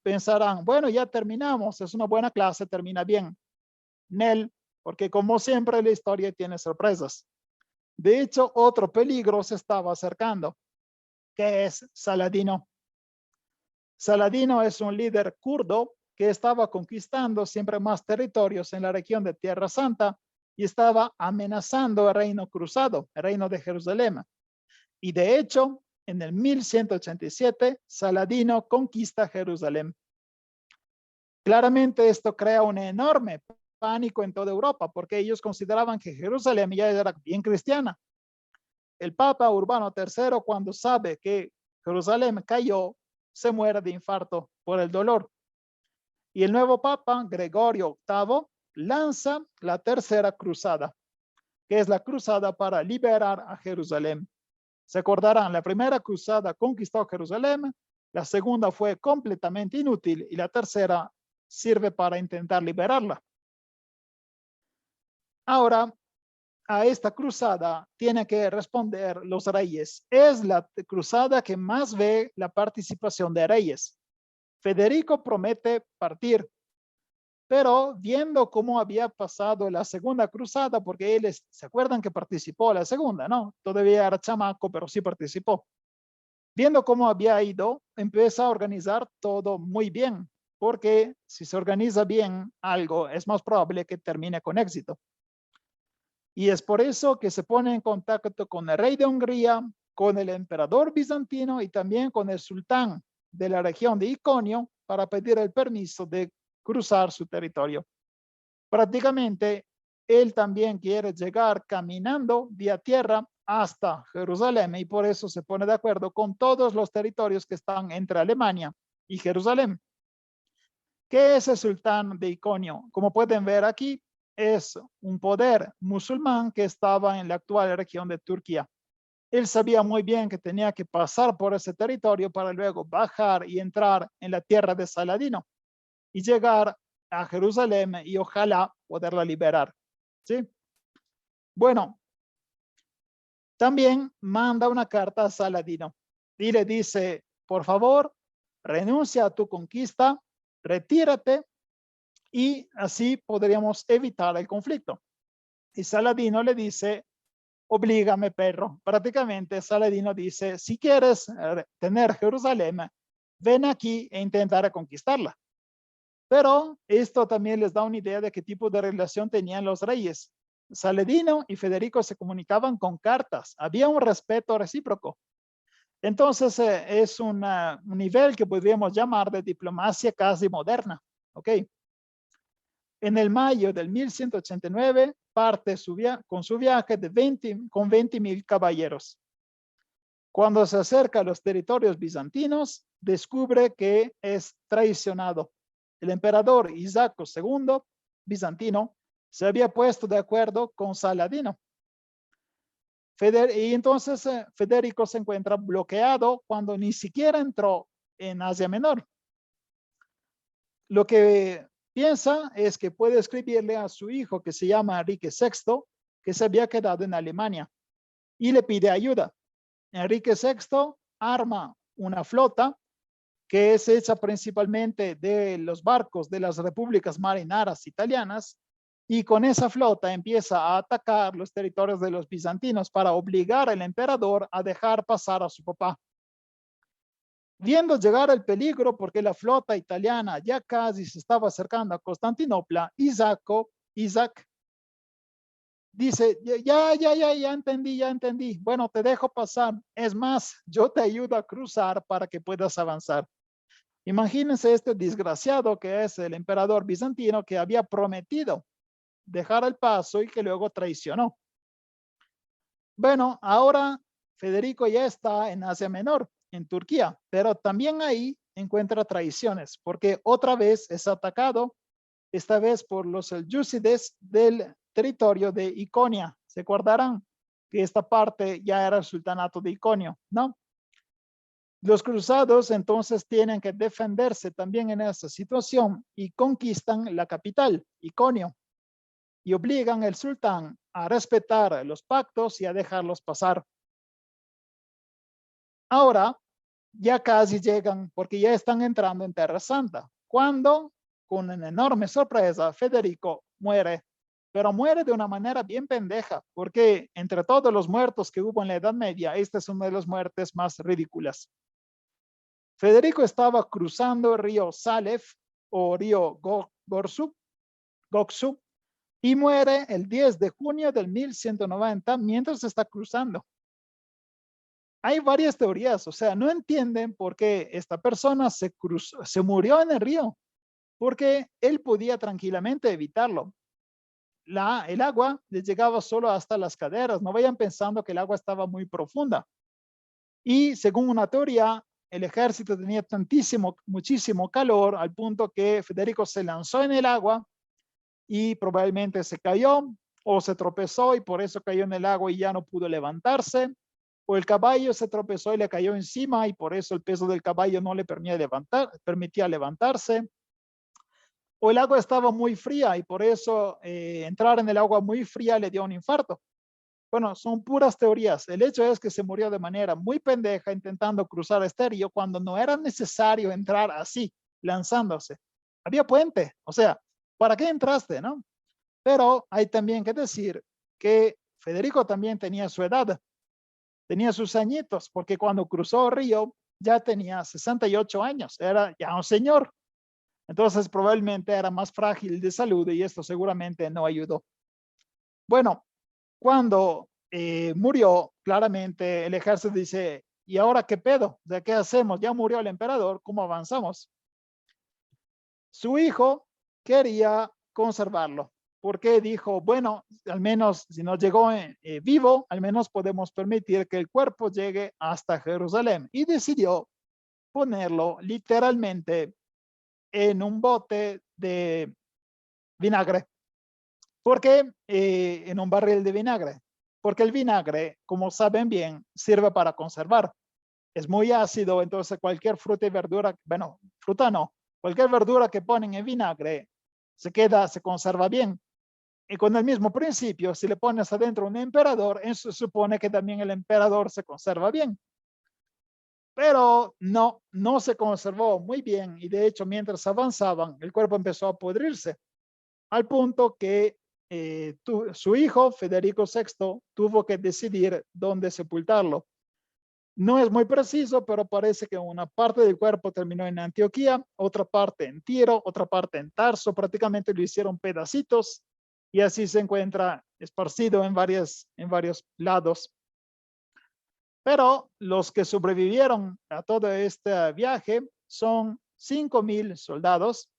pensarán, bueno, ya terminamos, es una buena clase, termina bien. Nel, porque como siempre la historia tiene sorpresas. De hecho, otro peligro se estaba acercando, que es Saladino. Saladino es un líder kurdo que estaba conquistando siempre más territorios en la región de Tierra Santa y estaba amenazando el reino cruzado, el reino de Jerusalén. Y de hecho, en el 1187, Saladino conquista Jerusalén. Claramente esto crea un enorme pánico en toda Europa, porque ellos consideraban que Jerusalén ya era bien cristiana. El Papa Urbano III, cuando sabe que Jerusalén cayó, se muere de infarto por el dolor. Y el nuevo Papa, Gregorio VIII, lanza la tercera cruzada, que es la cruzada para liberar a Jerusalén. Se acordarán, la primera cruzada conquistó Jerusalén, la segunda fue completamente inútil y la tercera sirve para intentar liberarla. Ahora, a esta cruzada tienen que responder los reyes. Es la cruzada que más ve la participación de reyes. Federico promete partir, pero viendo cómo había pasado la segunda cruzada, porque él se acuerdan que participó la segunda, ¿no? Todavía era chamaco, pero sí participó. Viendo cómo había ido, empieza a organizar todo muy bien, porque si se organiza bien algo, es más probable que termine con éxito. Y es por eso que se pone en contacto con el rey de Hungría, con el emperador bizantino y también con el sultán de la región de Iconio para pedir el permiso de cruzar su territorio. Prácticamente, él también quiere llegar caminando vía tierra hasta Jerusalén y por eso se pone de acuerdo con todos los territorios que están entre Alemania y Jerusalén. ¿Qué es el sultán de Iconio? Como pueden ver aquí, es un poder musulmán que estaba en la actual región de Turquía. Él sabía muy bien que tenía que pasar por ese territorio para luego bajar y entrar en la tierra de Saladino y llegar a Jerusalén y ojalá poderla liberar. ¿Sí? Bueno, también manda una carta a Saladino y le dice, por favor, renuncia a tu conquista, retírate y así podríamos evitar el conflicto. Y Saladino le dice, oblígame, perro. Prácticamente Saladino dice, si quieres tener Jerusalén, ven aquí e intentar conquistarla. Pero esto también les da una idea de qué tipo de relación tenían los reyes. Saladino y Federico se comunicaban con cartas. Había un respeto recíproco. Entonces es un nivel que podríamos llamar de diplomacia casi moderna. ¿Ok? En el mayo del 1189 parte con su viaje con 20,000 caballeros. Cuando se acerca a los territorios bizantinos, descubre que es traicionado. El emperador Isaco II, bizantino, se había puesto de acuerdo con Saladino. Y entonces Federico se encuentra bloqueado cuando ni siquiera entró en Asia Menor. Lo que piensa es que puede escribirle a su hijo, que se llama Enrique VI, que se había quedado en Alemania, y le pide ayuda. Enrique VI arma una flota que es hecha principalmente de los barcos de las repúblicas marineras italianas, y con esa flota empieza a atacar los territorios de los bizantinos para obligar al emperador a dejar pasar a su papá. Viendo llegar el peligro, porque la flota italiana ya casi se estaba acercando a Constantinopla, Isaac dice, ya entendí. Bueno, te dejo pasar. Es más, yo te ayudo a cruzar para que puedas avanzar. Imagínense este desgraciado que es el emperador bizantino que había prometido dejar el paso y que luego traicionó. Bueno, ahora Federico ya está en Asia Menor, en Turquía, pero también ahí encuentra traiciones, porque otra vez es atacado, esta vez por los seljúcides del territorio de Iconia. ¿Se acordarán que esta parte ya era el sultanato de Iconio, no? Los cruzados entonces tienen que defenderse también en esa situación y conquistan la capital, Iconio, y obligan al sultán a respetar los pactos y a dejarlos pasar. Ahora ya casi llegan porque ya están entrando en Tierra Santa, cuando con una enorme sorpresa Federico muere, pero muere de una manera bien pendeja, porque entre todos los muertos que hubo en la Edad Media, esta es una de las muertes más ridículas. Federico estaba cruzando el río Salef o río Goksu y muere el 10 de junio del 1190 mientras está cruzando. hay varias teorías, o sea, no entienden por qué esta persona se murió en el río, porque él podía tranquilamente evitarlo. El agua les llegaba solo hasta las caderas, no vayan pensando que el agua estaba muy profunda. Y según una teoría, el ejército tenía muchísimo calor al punto que Federico se lanzó en el agua y probablemente se cayó o se tropezó y por eso cayó en el agua y ya no pudo levantarse. O el caballo se tropezó y le cayó encima y por eso el peso del caballo no le permitía levantarse. O el agua estaba muy fría y por eso entrar en el agua muy fría le dio un infarto. Bueno, son puras teorías. El hecho es que se murió de manera muy pendeja intentando cruzar este río cuando no era necesario entrar así, lanzándose. Había puente, o sea, ¿para qué entraste, no? Pero hay también que decir que Federico también tenía su edad, tenía sus añitos, porque cuando cruzó el río ya tenía 68 años, era ya un señor. Entonces probablemente era más frágil de salud y esto seguramente no ayudó. Bueno, cuando murió, claramente el ejército dice, ¿y ahora qué pedo? ¿De qué hacemos? Ya murió el emperador, ¿cómo avanzamos? Su hijo quería conservarlo, porque dijo, bueno, al menos si no llegó vivo, al menos podemos permitir que el cuerpo llegue hasta Jerusalén. Y decidió ponerlo literalmente en un bote de vinagre. ¿Por qué en un barril de vinagre? Porque el vinagre, como saben bien, sirve para conservar. Es muy ácido, entonces cualquier fruta y verdura, bueno, fruta no, cualquier verdura que ponen en vinagre se conserva bien. Y con el mismo principio, si le pones adentro un emperador, eso supone que también el emperador se conserva bien. Pero no se conservó muy bien y de hecho mientras avanzaban, el cuerpo empezó a pudrirse al punto que su hijo, Federico VI, tuvo que decidir dónde sepultarlo. No es muy preciso, pero parece que una parte del cuerpo terminó en Antioquía, otra parte en Tiro, otra parte en Tarso, prácticamente lo hicieron pedacitos y así se encuentra esparcido en varios lados. Pero los que sobrevivieron a todo este viaje son 5,000 soldados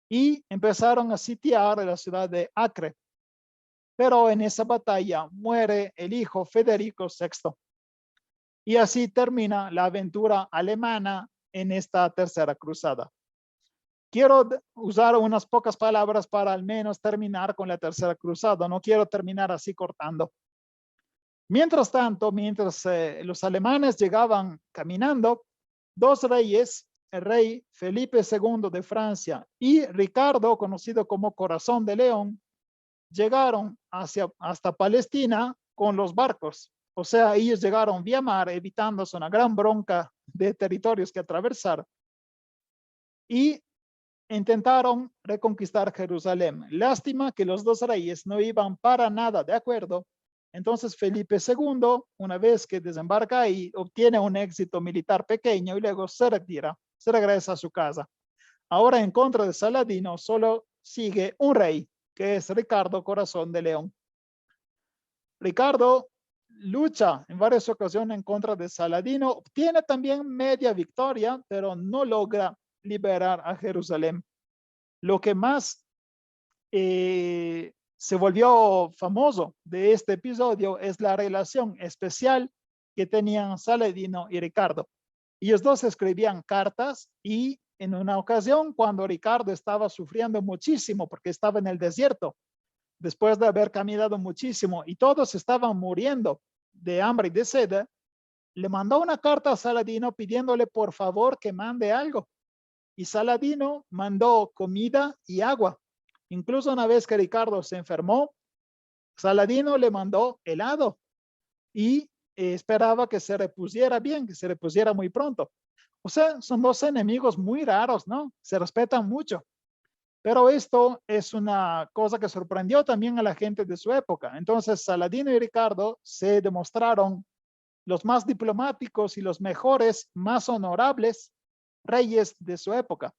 y empezaron a sitiar la ciudad de Acre. Pero en esa batalla muere el hijo Federico VI. Y así termina la aventura alemana en esta tercera cruzada. Quiero usar unas pocas palabras para al menos terminar con la tercera cruzada. No quiero terminar así cortando. Mientras tanto, mientras los alemanes llegaban caminando, dos reyes, el rey Felipe II de Francia y Ricardo, conocido como Corazón de León, llegaron hasta Palestina con los barcos. O sea, ellos llegaron vía mar, evitándose una gran bronca de territorios que atravesar. Y intentaron reconquistar Jerusalén. Lástima que los dos reyes no iban para nada de acuerdo. Entonces Felipe II, una vez que desembarca ahí, obtiene un éxito militar pequeño y luego se retira, se regresa a su casa. Ahora en contra de Saladino solo sigue un rey, que es Ricardo Corazón de León. Ricardo lucha en varias ocasiones en contra de Saladino, obtiene también media victoria, pero no logra liberar a Jerusalén. Lo que más se volvió famoso de este episodio es la relación especial que tenían Saladino y Ricardo. Ellos dos escribían cartas y en una ocasión cuando Ricardo estaba sufriendo muchísimo porque estaba en el desierto, después de haber caminado muchísimo y todos estaban muriendo de hambre y de sed, le mandó una carta a Saladino pidiéndole por favor que mande algo. Y Saladino mandó comida y agua. Incluso una vez que Ricardo se enfermó, Saladino le mandó helado y esperaba que se repusiera bien, que se repusiera muy pronto. O sea, son dos enemigos muy raros, ¿no? Se respetan mucho. Pero esto es una cosa que sorprendió también a la gente de su época. Entonces, Saladino y Ricardo se demostraron los más diplomáticos y los mejores, más honorables reyes de su época.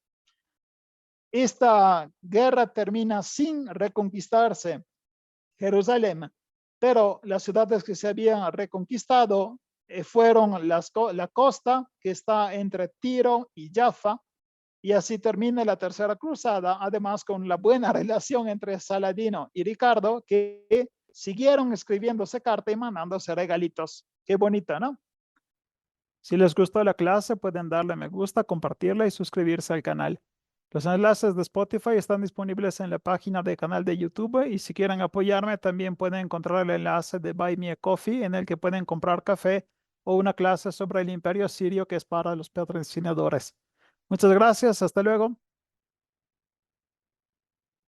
Esta guerra termina sin reconquistarse Jerusalén, pero las ciudades que se habían reconquistado fueron la costa que está entre Tiro y Jaffa, y así termina la tercera cruzada, además con la buena relación entre Saladino y Ricardo, que siguieron escribiéndose carta y mandándose regalitos. Qué bonito, ¿no? Si les gustó la clase, pueden darle me gusta, compartirla y suscribirse al canal. Los enlaces de Spotify están disponibles en la página del canal de YouTube y si quieren apoyarme también pueden encontrar el enlace de Buy Me a Coffee en el que pueden comprar café o una clase sobre el imperio sirio que es para los patrocinadores. Muchas gracias, hasta luego.